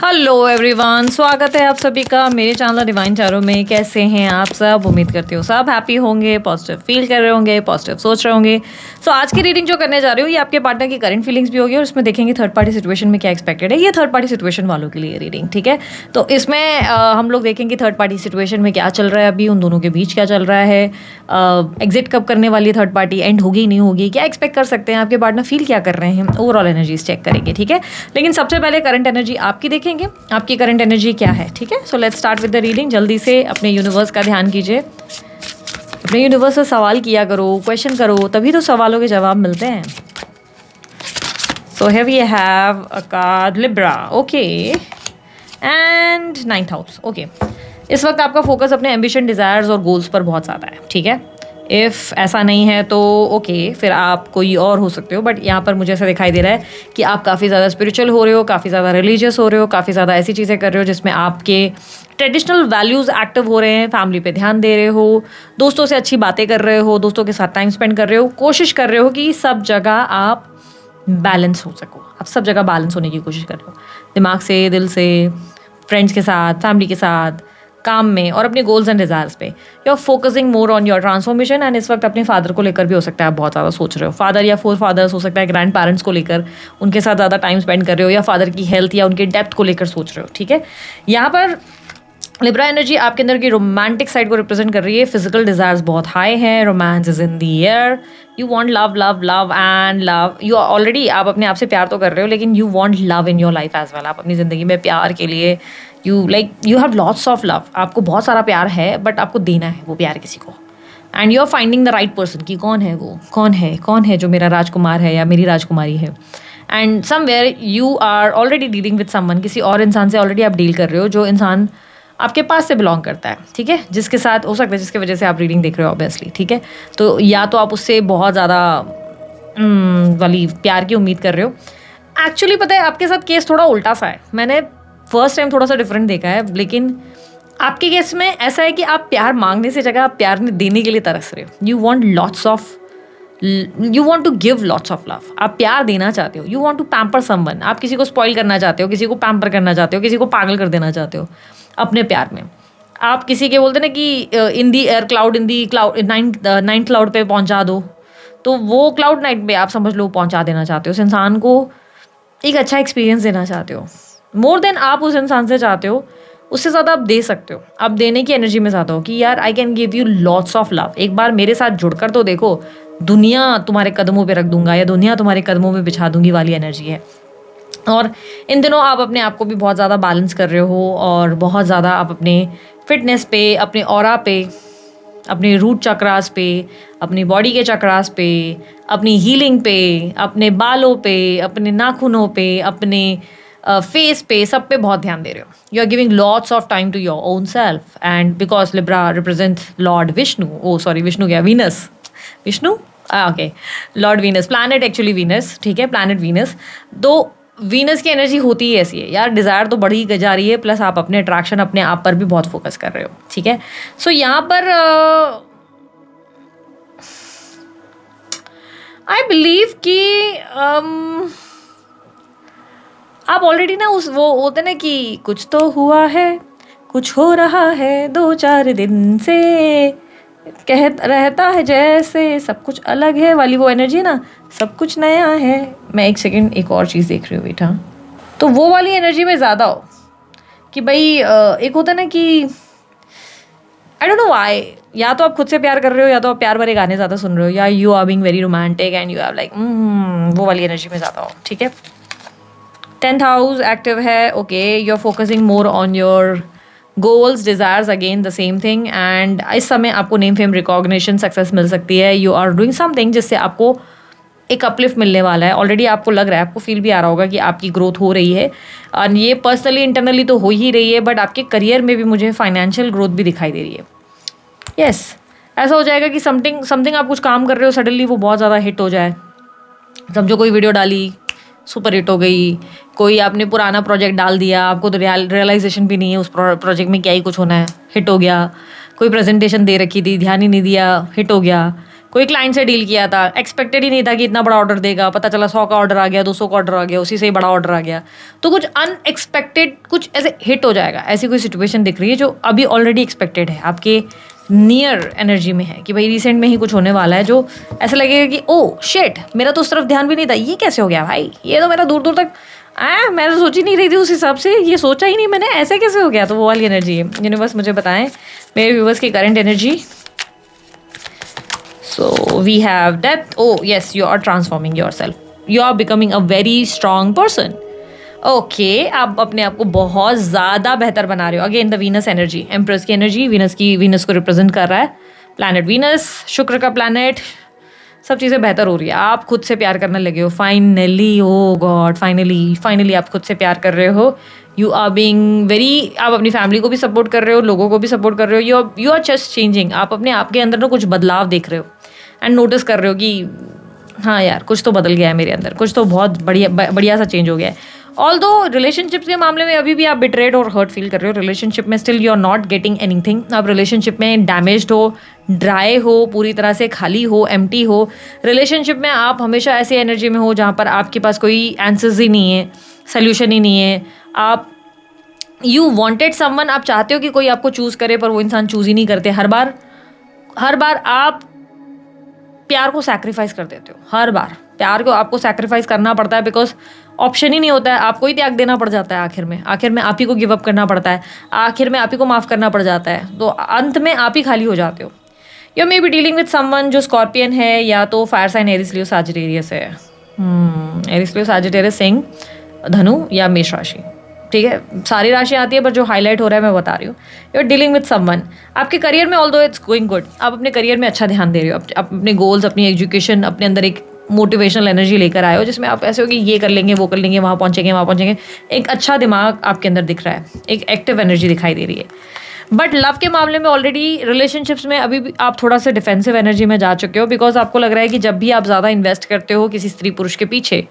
Hello everyone, स्वागत है आप सभी का मेरे चैनल डिवाइन चारों में। कैसे हैं आप सब? उम्मीद करती हूँ सब हैप्पी होंगे, पॉजिटिव फील कर रहे होंगे, पॉजिटिव सोच रहे होंगे। सो आज की रीडिंग जो करने जा रही हूँ ये आपके पार्टनर की करंट फीलिंग्स भी होगी और इसमें देखेंगे थर्ड पार्टी सिचुएशन में क्या एक्सपेक्टेड है। ये थर्ड पार्टी सिचुएशन वालों के लिए रीडिंग, ठीक है। तो इसमें हम लोग देखेंगे थर्ड पार्टी सिचुएशन में क्या चल रहा है, अभी उन दोनों के बीच क्या चल रहा है, एग्जिट कब करने वाली है थर्ड पार्टी, एंड होगी नहीं होगी, क्या एक्सपेक्ट कर सकते हैं, आपके पार्टनर फील क्या कर रहे हैं, ओवरऑल एनर्जीज चेक करेंगे, ठीक है। लेकिन सबसे पहले करंट एनर्जी आपकी देखेंगे, आपकी करंट एनर्जी क्या है, ठीक है। So let's start with the reading. जल्दी से अपने यूनिवर्स का ध्यान कीजिए, अपने यूनिवर्स से सवाल किया करो, क्वेश्चन करो, तभी तो सवालों के जवाब मिलते हैं। So here we have a card Libra, okay, and 9th house, okay. इस वक्त आपका फोकस अपने एम्बिशन, डिजायर्स और गोल्स पर बहुत ज़्यादा है, ठीक है। इफ़ ऐसा नहीं है तो ओके, फिर आप कोई और हो सकते हो, बट यहाँ पर मुझे ऐसा दिखाई दे रहा है कि आप काफ़ी ज़्यादा स्पिरिचुअल हो रहे हो, काफ़ी ज़्यादा रिलीजियस हो रहे हो, काफ़ी ज़्यादा ऐसी चीज़ें कर रहे हो जिसमें आपके ट्रेडिशनल वैल्यूज़ एक्टिव हो रहे हैं, फैमिली पे ध्यान दे रहे हो, दोस्तों से अच्छी बातें कर रहे हो, दोस्तों के साथ टाइम स्पेंड कर रहे हो, कोशिश कर रहे हो कि सब जगह आप बैलेंस हो सको, आप सब जगह बैलेंस होने की कोशिश कर रहे हो, दिमाग से, दिल से, फ्रेंड्स के साथ, फैमिली के साथ, काम में और अपने गोल्स एंड डिजायर्स पे। You are focusing more on your transformation. And इस वक्त अपने फादर को लेकर भी हो सकता है आप बहुत ज़्यादा सोच रहे हो, फादर या फोर फादर्स हो सकता है, ग्रैंड पेरेंट्स को लेकर, उनके साथ ज़्यादा टाइम स्पेंड कर रहे हो, या फादर की हेल्थ या उनके डेप्थ को लेकर सोच रहे हो, ठीक है। यहाँ पर लिब्रा एनर्जी आपके अंदर की रोमांटिक साइड को रिप्रेजेंट कर रही है। फिजिकल डिजायर्स बहुत हाई हैं, romance is in the air, you want love love love and love. You already आप अपने आप से प्यार तो कर रहे हो, लेकिन you want love in your life as well. आप अपनी ज़िंदगी में प्यार के लिए you have lots of love, आपको बहुत सारा प्यार है, बट आपको देना है वो प्यार किसी को। And you are finding the right person कि कौन है वो, कौन है जो मेरा राजकुमार है या मेरी राजकुमारी है। And somewhere you are already dealing with someone, किसी और इंसान से ऑलरेडी आप डील कर रहे हो, जो इंसान आपके पास से बिलोंग करता है, ठीक है, जिसके साथ हो सकता है, जिसकी वजह से आप रीडिंग देख रहे हो ऑब्वियसली, ठीक है। तो या तो आप उससे बहुत ज़्यादा वाली प्यार की उम्मीद कर रहे हो। एक्चुअली पता है आपके साथ केस थोड़ा उल्टा सा है, मैंने फर्स्ट टाइम थोड़ा सा डिफरेंट देखा है, लेकिन आपके केस में ऐसा है कि आप प्यार मांगने से जगह आप प्यार देने के लिए तरस रहे हो। You want to give lots of love, आप प्यार देना चाहते हो। You want to pamper someone, आप किसी को स्पॉइल करना चाहते हो, किसी को पैम्पर करना चाहते हो, किसी को पागल कर देना चाहते हो अपने प्यार में। आप किसी के बोलते ना कि in the air cloud, in the cloud, ninth cloud पे पहुंचा दो, तो वो क्लाउड नाइट पे आप समझ लो पहुंचा देना चाहते हो। उस इंसान को एक अच्छा एक्सपीरियंस देना चाहते हो, मोर देन आप उस इंसान से चाहते हो, उससे ज़्यादा आप दे सकते हो। आप देने की एनर्जी में ज़्यादा हो कि यार I can give you lots of love, एक बार मेरे साथ जुड़कर तो देखो, दुनिया तुम्हारे कदमों पे रख दूंगा या दुनिया तुम्हारे कदमों में बिछा दूंगी वाली एनर्जी है। और इन दिनों आप अपने आप को भी बहुत ज़्यादा बैलेंस कर रहे हो और बहुत ज़्यादा आप अपने फिटनेस पे, अपने ऑरा पे, अपने रूट चक्रास पे, अपनी बॉडी के चक्रास पे, अपनी हीलिंग पे, अपने बालों पे, अपने नाखूनों पे, अपने फेस पे, सब पे बहुत ध्यान दे रहे हो। You are giving lots of time to your own self. And because Libra represent Lord Vishnu, sorry Vishnu क्या, Venus, Vishnu, okay, Lord Venus, planet actually Venus, ठीक है, प्लैनेट वीनस। तो वीनस की एनर्जी होती ही ऐसी है यार, डिज़ायर तो बढ़ी जा रही है, प्लस आप अपने अट्रैक्शन, अपने आप पर भी बहुत फोकस कर रहे हो, ठीक है। सो यहाँ पर आई बिलीव कि आप ऑलरेडी ना उस वो होते ना कि कुछ तो हुआ है, कुछ हो रहा है 2-4 दिन से, कह रहता है जैसे सब कुछ अलग है वाली वो एनर्जी है ना, सब कुछ नया है। मैं एक सेकंड एक और चीज़ देख रही हूँ बेटा, तो वो वाली एनर्जी में ज़्यादा हो कि भाई एक होता है ना कि आई डोंट नो व्हाई, या तो आप खुद से प्यार कर रहे हो, या तो आप प्यार भरे गाने ज़्यादा सुन रहे हो, या you are being very romantic and you are like वो वाली एनर्जी में ज़्यादा हो, ठीक है। 10th हाउस एक्टिव है, okay, you are focusing more on your goals, desires, again the same thing. And इस समय आपको नेम फेम रिकॉग्निशन सक्सेस मिल सकती है। यू आर डूइंग समथिंग जिससे आपको एक अपलिफ्ट मिलने वाला है। ऑलरेडी आपको लग रहा है, आपको फील भी आ रहा होगा कि आपकी ग्रोथ हो रही है, और ये पर्सनली इंटरनली तो हो ही रही है, बट आपके करियर में भी मुझे फाइनेंशियल ग्रोथ भी दिखाई दे रही है। यस, ऐसा हो जाएगा कि समथिंग आप कुछ काम कर रहे हो, सडनली वो बहुत ज़्यादा हिट हो जाए। समझो कोई वीडियो डाली, सुपर हिट हो गई, कोई आपने पुराना प्रोजेक्ट डाल दिया, आपको तो रियलाइजेशन भी नहीं है उस प्रोजेक्ट में क्या ही कुछ होना है, हिट हो गया। कोई प्रेजेंटेशन दे रखी थी, ध्यान ही नहीं दिया, हिट हो गया। कोई क्लाइंट से डील किया था, एक्सपेक्टेड ही नहीं था कि इतना बड़ा ऑर्डर देगा, पता चला 100 का ऑर्डर आ गया, 200 का ऑर्डर आ गया, उसी से ही बड़ा ऑर्डर आ गया। तो कुछ अनएक्सपेक्टेड कुछ ऐसे हिट हो जाएगा, ऐसी कोई सिचुएशन दिख रही है जो अभी ऑलरेडी एक्सपेक्टेड है, आपके नियर एनर्जी में है कि भाई रिसेंट में ही कुछ होने वाला है जो ऐसा लगेगा कि ओ शिट, मेरा तो उस तरफ ध्यान भी नहीं था, ये कैसे हो गया भाई, ये तो मेरा दूर दूर तक मैं तो सोच ही नहीं रही थी उस हिसाब से, ये सोचा ही नहीं मैंने, ऐसे कैसे हो गया। तो वो वाली एनर्जी है। यूनिवर्स मुझे बताएं मेरे व्यूवर्स की current energy. So we have death. Oh yes, you are transforming yourself, you are becoming a very strong person. Okay, आप अपने आप को बहुत ज़्यादा बेहतर बना रहे हो। Again the Venus energy, empress की एनर्जी, वीनस को रिप्रेजेंट कर रहा है प्लैनेट वीनस, शुक्र का प्लैनेट। सब चीज़ें बेहतर हो रही है, आप खुद से प्यार करने लगे हो फाइनली। ओ गॉड, फाइनली आप खुद से प्यार कर रहे हो। यू आर बीइंग वेरी, आप अपनी फैमिली को भी सपोर्ट कर रहे हो, लोगों को भी सपोर्ट कर रहे हो। यू आर जस्ट चेंजिंग, आप अपने आप के अंदर ना कुछ बदलाव देख रहे हो एंड नोटिस कर रहे हो कि हाँ यार कुछ तो बदल गया है मेरे अंदर, कुछ तो बहुत बढ़िया सा चेंज हो गया है। ऑल्दो रिलेशनशिप्स के मामले में अभी भी आप बिट्रेड और हर्ट फील कर रहे हो, रिलेशनशिप में still you are not getting anything. आप रिलेशनशिप में डैमेज्ड हो, ड्राई हो, पूरी तरह से खाली हो, एम्प्टी हो। रिलेशनशिप में आप हमेशा ऐसी एनर्जी में हो जहाँ पर आपके पास कोई आंसर्स ही नहीं है, सोल्यूशन ही नहीं है। आप यू वॉन्टेड समवन, आप चाहते हो कि कोई आपको चूज़ करे, पर वो इंसान चूज़ ही नहीं करते। हर बार आप प्यार को सैक्रिफाइस कर देते हो, हर बार प्यार को आपको सैक्रिफाइस करना पड़ता है, बिकॉज ऑप्शन ही नहीं होता है, आपको ही त्याग देना पड़ जाता है। आखिर में आप ही को गिव अप करना पड़ता है, आखिर में आप ही को माफ़ करना पड़ जाता है, तो अंत में आप ही खाली हो जाते हो। You may be dealing with someone जो स्कॉर्पियन है, या तो fire sign Aries Leo Sagittarius है। एरिस लियो सजिटेरियस सिंह, धनु या मेष राशि। ठीक है, सारी राशि आती है, पर जो हाईलाइट हो रहा है मैं बता रही हूँ। You are dealing with someone, आपके करियर में ऑल्दो इट्स गोइंग गुड, आप अपने करियर में अच्छा ध्यान दे रहे हो, अपने गोल्स, अपनी एजुकेशन, अपने अंदर एक मोटिवेशनल एनर्जी लेकर आए हो, जिसमें आप ऐसे हो कि ये कर लेंगे, वो कर लेंगे, वहाँ पहुँचेंगे। एक अच्छा दिमाग आपके अंदर दिख रहा है, एक एक्टिव एनर्जी दिखाई दे रही है। बट लव के मामले में ऑलरेडी रिलेशनशिप्स में अभी भी आप थोड़ा सा डिफेंसिव एनर्जी में जा चुके हो, बिकॉज आपको लग रहा है कि जब भी आप ज़्यादा इन्वेस्ट करते हो किसी स्त्री पुरुष के पीछे,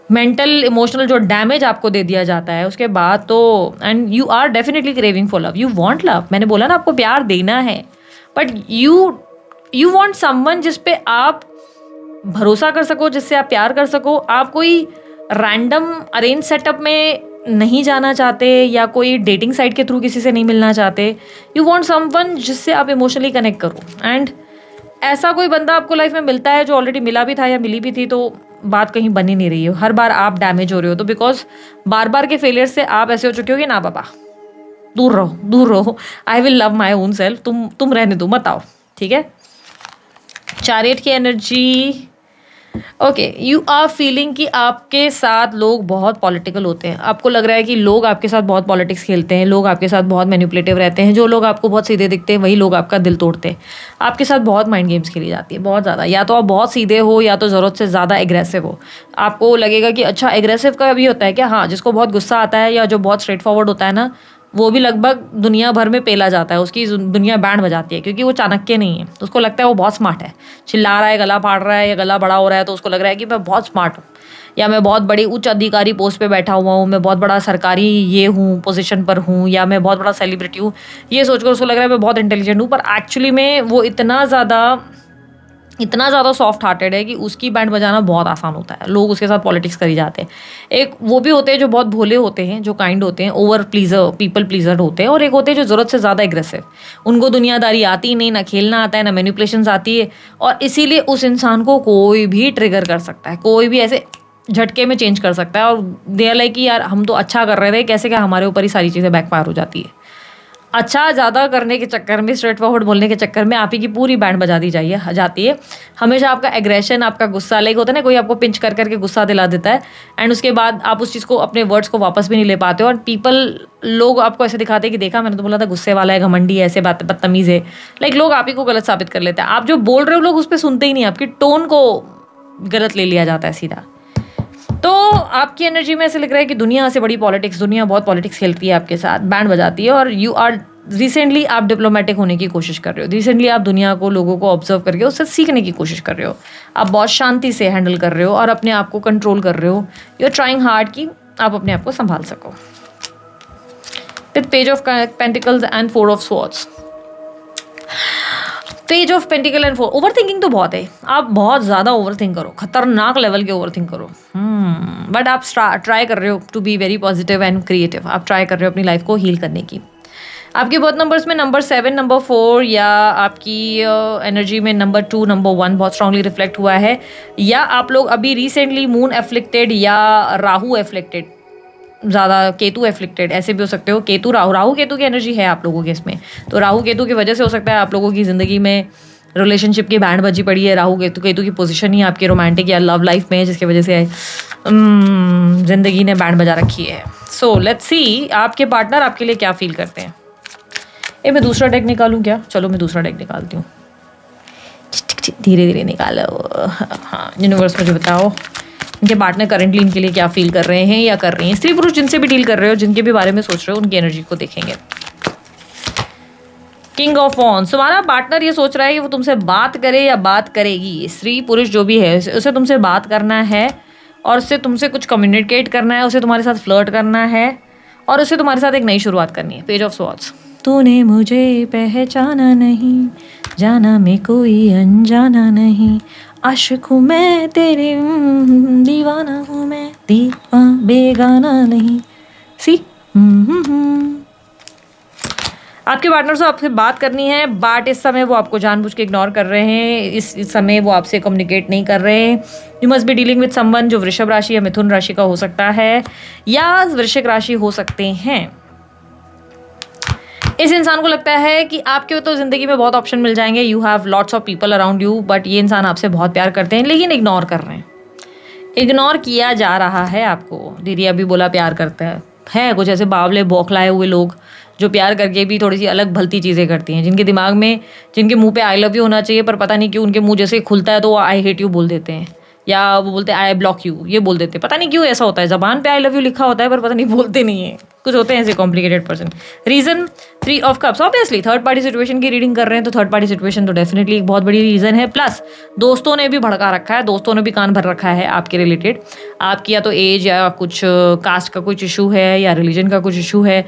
मेंटल इमोशनल जो डैमेज आपको दे दिया जाता है उसके बाद, तो and you are definitely craving for love, you want love. मैंने बोला ना आपको प्यार देना है, बट यू वांट समवन जिस पे आप भरोसा कर सको, जिससे आप प्यार कर सको। आप कोई रैंडम अरेंज सेटअप में नहीं जाना चाहते, या कोई डेटिंग साइट के थ्रू किसी से नहीं मिलना चाहते। यू वांट समवन जिससे आप इमोशनली कनेक्ट करो, एंड ऐसा कोई बंदा आपको लाइफ में मिलता है जो ऑलरेडी मिला भी था या मिली भी थी, तो बात कहीं बन ही नहीं रही है। हर बार आप डैमेज हो रहे हो, तो बिकॉज बार के फेलियर से आप ऐसे हो चुके हो कि ना बाबा दूर रहो, I will love my own self, तुम रहने दो, मत आओ। ठीक है, चैरियट की energy. Okay, you are feeling कि आपके साथ लोग बहुत पॉलिटिकल होते हैं। आपको लग रहा है कि लोग आपके साथ बहुत पॉलिटिक्स खेलते हैं, लोग आपके साथ बहुत मैनिपुलेटिव रहते हैं। जो लोग आपको बहुत सीधे दिखते हैं वही लोग आपका दिल तोड़ते हैं। आपके साथ बहुत माइंड गेम्स खेली जाती है, बहुत ज़्यादा। या तो आप बहुत सीधे हो, या तो ज़रूरत से ज़्यादा एग्रेसिव हो। आपको लगेगा कि अच्छा एग्रेसिव का भी होता है क्या? हाँ, जिसको बहुत गुस्सा आता है या जो बहुत स्ट्रेट फॉरवर्ड होता है ना, वो भी लगभग दुनिया भर में पेला जाता है, उसकी दुनिया बैंड बजाती है, क्योंकि वो चाणक्य नहीं है। उसको लगता है वो बहुत स्मार्ट है, चिल्ला रहा है, गला फाड़ रहा है या गला बड़ा हो रहा है, तो उसको लग रहा है कि मैं बहुत स्मार्ट हूँ, या मैं बहुत बड़ी उच्च अधिकारी पोस्ट पे बैठा हुआ हूँ, मैं बहुत बड़ा सरकारी ये हूँ, पोजीशन पर हूँ, या मैं बहुत बड़ा सेलिब्रिटी हूँ। ये सोचकर उसको लग रहा है मैं बहुत इंटेलिजेंट हूँ, पर एक्चुअली में वो इतना ज़्यादा सॉफ्ट हार्टेड है कि उसकी बैंड बजाना बहुत आसान होता है। लोग उसके साथ पॉलिटिक्स करी जाते हैं। एक वो भी होते हैं जो बहुत भोले होते हैं, जो काइंड होते हैं, ओवर प्लीजर, पीपल प्लीजर होते हैं, और एक होते हैं जो ज़रूरत से ज़्यादा एग्रेसिव। उनको दुनियादारी आती नहीं, ना खेलना आता है, ना मैनिपुलेशंस आती है, और इसीलिए उस इंसान को कोई भी ट्रिगर कर सकता है, कोई भी ऐसे झटके में चेंज कर सकता है। और दे आर लाइक कि यार हम तो अच्छा कर रहे थे, कैसे क्या हमारे ऊपर ही सारी चीज़ें बैकफायर हो जाती है। अच्छा ज़्यादा करने के चक्कर में, स्ट्रेट फॉरवर्ड बोलने के चक्कर में आप ही की पूरी बैंड बजा दी जाती है। हमेशा आपका एग्रेशन, आपका गुस्सा, लाइक होता है ना, कोई आपको पिंच कर करके गुस्सा दिला देता है, एंड उसके बाद आप उस चीज़ को, अपने वर्ड्स को वापस भी नहीं ले पाते हो। और लोग आपको ऐसे दिखाते हैं कि देखा, मैंने तो बोला था गुस्से वाला है, घमंडी है, ऐसे बात बदतमीज़ है। लाइक लोग आप ही को गलत साबित कर लेते हैं। आप जो बोल रहे हो लोग उस पर सुनते ही नहीं, आपकी टोन को गलत ले लिया जाता है सीधा। तो आपकी एनर्जी में ऐसे लग रहा है कि दुनिया से बड़ी पॉलिटिक्स, दुनिया बहुत पॉलिटिक्स खेलती है आपके साथ, बैंड बजाती है। और यू आर रिसेंटली आप डिप्लोमेटिक होने की कोशिश कर रहे हो। रिसेंटली आप दुनिया को, लोगों को ऑब्जर्व करके उससे सीखने की कोशिश कर रहे हो। आप बहुत शांति से हैंडल कर रहे हो और अपने आप को कंट्रोल कर रहे हो। यू आर ट्राइंग हार्ड कि आप अपने आप को संभाल सको। With page of pentacles and 4 of swords. Page of pentacle and 4, over thinking तो बहुत है, आप बहुत ज़्यादा ओवर थिंक करो, खतरनाक लेवल के ओवर थिंक करो। बट आप ट्राई कर रहे हो to be very positive and creative, आप ट्राई कर रहे हो अपनी लाइफ को हील करने की। आपके बर्थ नंबर्स में नंबर 7, नंबर 4 या आपकी एनर्जी में नंबर 2, नंबर 1 बहुत स्ट्रांगली रिफ्लेक्ट हुआ है, या आप लोग अभी रिसेंटली मून एफ्लिक्टेड या राहु एफ्लिक्टेड, ज़्यादा केतु एफ्लिक्टेड, ऐसे भी हो सकते हो। केतु राहु केतु की एनर्जी है आप लोगों के इसमें, तो राहु केतु की वजह से हो सकता है आप लोगों की ज़िंदगी में रिलेशनशिप की बैंड बजी पड़ी है। राहु केतु की पोजीशन ही आपकी रोमांटिक या लव लाइफ में है, जिसकी वजह से ज़िंदगी ने बैंड बजा रखी है। सो लेट्स सी आपके पार्टनर आपके लिए क्या फील करते हैं। मैं दूसरा डेक निकालूं क्या? चलो मैं दूसरा डेक निकालती हूँ, धीरे धीरे निकालो। हाँ, यूनिवर्स मुझे बताओ इनके पार्टनर करंटली इनके लिए क्या फील कर रहे हैं या कर रही हैं। स्त्री पुरुष जिनसे भी डील कर रहे हो, जिनके भी बारे में सोच रहे हो, उनकी एनर्जी को देखेंगे। किंग ऑफ वॉन्ड्स, तुम्हारा पार्टनर ये सोच रहा है कि वो तुमसे बात करे या बात करेगी। स्त्री पुरुष जो भी है उसे तुमसे बात करना है और उससे तुमसे कुछ कम्युनिकेट करना है, उसे तुम्हारे साथ फ्लर्ट करना है और उसे तुम्हारे साथ एक नई शुरुआत करनी है। पेज ऑफ स्वॉर्ड्स, तूने मुझे पहचाना नहीं, जाना मैं कोई अनजाना नहीं, आशिक हूँ मैं तेरे, दीवाना हूँ मैं, बेगाना नहीं। सी आपके पार्टनर से आपसे बात करनी है, बट इस समय वो आपको जानबूझ के इग्नोर कर रहे हैं। इस समय वो आपसे कम्युनिकेट नहीं कर रहे हैं। You must be dealing with someone जो वृषभ राशि या मिथुन राशि का हो सकता है या वृश्चिक राशि हो सकते हैं। इस इंसान को लगता है कि आपके तो ज़िंदगी में बहुत ऑप्शन मिल जाएंगे, you have lots of people around you, but ये इंसान आपसे बहुत प्यार करते हैं लेकिन इग्नोर कर रहे हैं, इग्नोर किया जा रहा है आपको। दीदी अभी बोला प्यार करता है कुछ ऐसे बावले बौखलाए हुए लोग जो प्यार करके भी थोड़ी सी अलग भलती चीज़ें करती हैं, जिनके दिमाग में, जिनके मुंह पे आई लव यू होना चाहिए पर पता नहीं क्यों उनके मुंह जैसे खुलता है तो वो आई हेट यू बोल देते हैं, या वो बोलते हैं आई ब्लॉक यू, ये बोल देते हैं। पता नहीं क्यों ऐसा होता है, ज़बान पे आई लव यू लिखा होता है पर पता नहीं बोलते नहीं है। कुछ होते हैं ऐसे complicated person. Reason 3 of cups, obviously third party situation की रीडिंग कर रहे हैं तो थर्ड पार्टी सिचुएशन तो डेफिनेटली एक बहुत बड़ी रीज़न है। प्लस दोस्तों ने भी भड़का रखा है, दोस्तों ने भी कान भर रखा है आपके रिलेटेड। आपकी या तो एज या कुछ कास्ट का कुछ इशू है या रिलीजन का कुछ इशू है,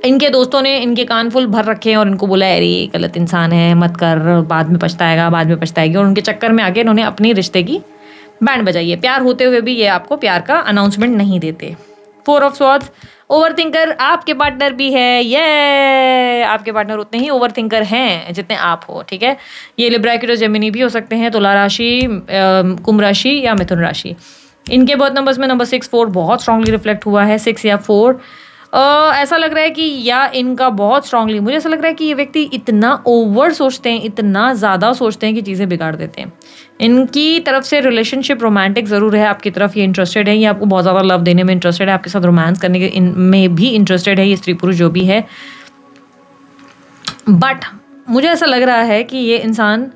इनके दोस्तों ने इनके कान फुल भर रखे हैं और इनको बोला अरे ये गलत इंसान है, मत कर, बाद में पछताएगा, बाद में पछताएगी, और उनके चक्कर में आके इन्होंने अपनी रिश्ते की बैंड बजाई है। प्यार होते हुए भी ये आपको प्यार का अनाउंसमेंट नहीं देते। 4 ऑफ स्वॉर्ड्स, ओवर थिंकर आपके पार्टनर भी है, ये आपके पार्टनर उतने ही ओवर थिंकर हैं जितने आप हो, ठीक है। ये लिब्रा एक्वेरियस जेमिनी भी हो सकते हैं, तुला राशि, कुंभ राशि या मिथुन राशि। इनके बर्थ नंबर्स में नंबर 6, 4 बहुत स्ट्रांगली रिफ्लेक्ट हुआ है, 6 या 4। ऐसा लग रहा है कि या इनका बहुत स्ट्रांगली, मुझे ऐसा लग रहा है कि ये व्यक्ति इतना ओवर सोचते हैं, इतना ज़्यादा सोचते हैं कि चीज़ें बिगाड़ देते हैं। इनकी तरफ से रिलेशनशिप रोमांटिक ज़रूर है, आपकी तरफ ये इंटरेस्टेड है, ये आपको बहुत ज़्यादा लव देने में इंटरेस्टेड है, आपके साथ रोमांस करने के में भी इंटरेस्टेड है ये स्त्री पुरुष जो भी है। बट मुझे ऐसा लग रहा है कि ये इंसान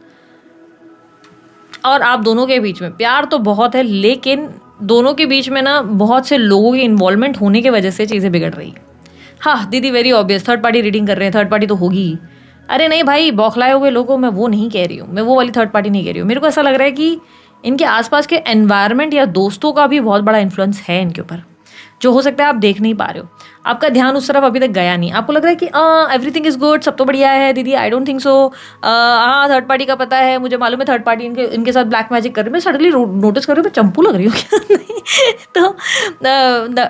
और आप दोनों के बीच में प्यार तो बहुत है, लेकिन दोनों के बीच में ना बहुत से लोगों की इन्वॉल्वमेंट होने की वजह से चीज़ें बिगड़ रही। हाँ दीदी very obvious, third party reading कर रहे हैं, थर्ड पार्टी तो होगी। अरे नहीं भाई, बौखलाए हुए लोगों मैं वो नहीं कह रही हूँ, मैं वो वाली थर्ड पार्टी नहीं कह रही हूँ। मेरे को ऐसा लग रहा है कि इनके आसपास के एनवायरनमेंट या दोस्तों का भी बहुत बड़ा इन्फ्लुएंस है इनके ऊपर, जो हो सकता है आप देख नहीं पा रहे हो। आपका ध्यान उस तरफ अभी तक गया नहीं, आपको लग रहा है कि एवरीथिंग इज़ गुड, सब तो बढ़िया है दीदी, आई डोंट थिंक सो। हाँ थर्ड पार्टी का पता है, मुझे मालूम है थर्ड पार्टी इनके साथ ब्लैक मैजिक कर रही है। मैं सडनली नोटिस कर रही हूँ मैं चंपू लग रही हूँ क्या? नहीं तो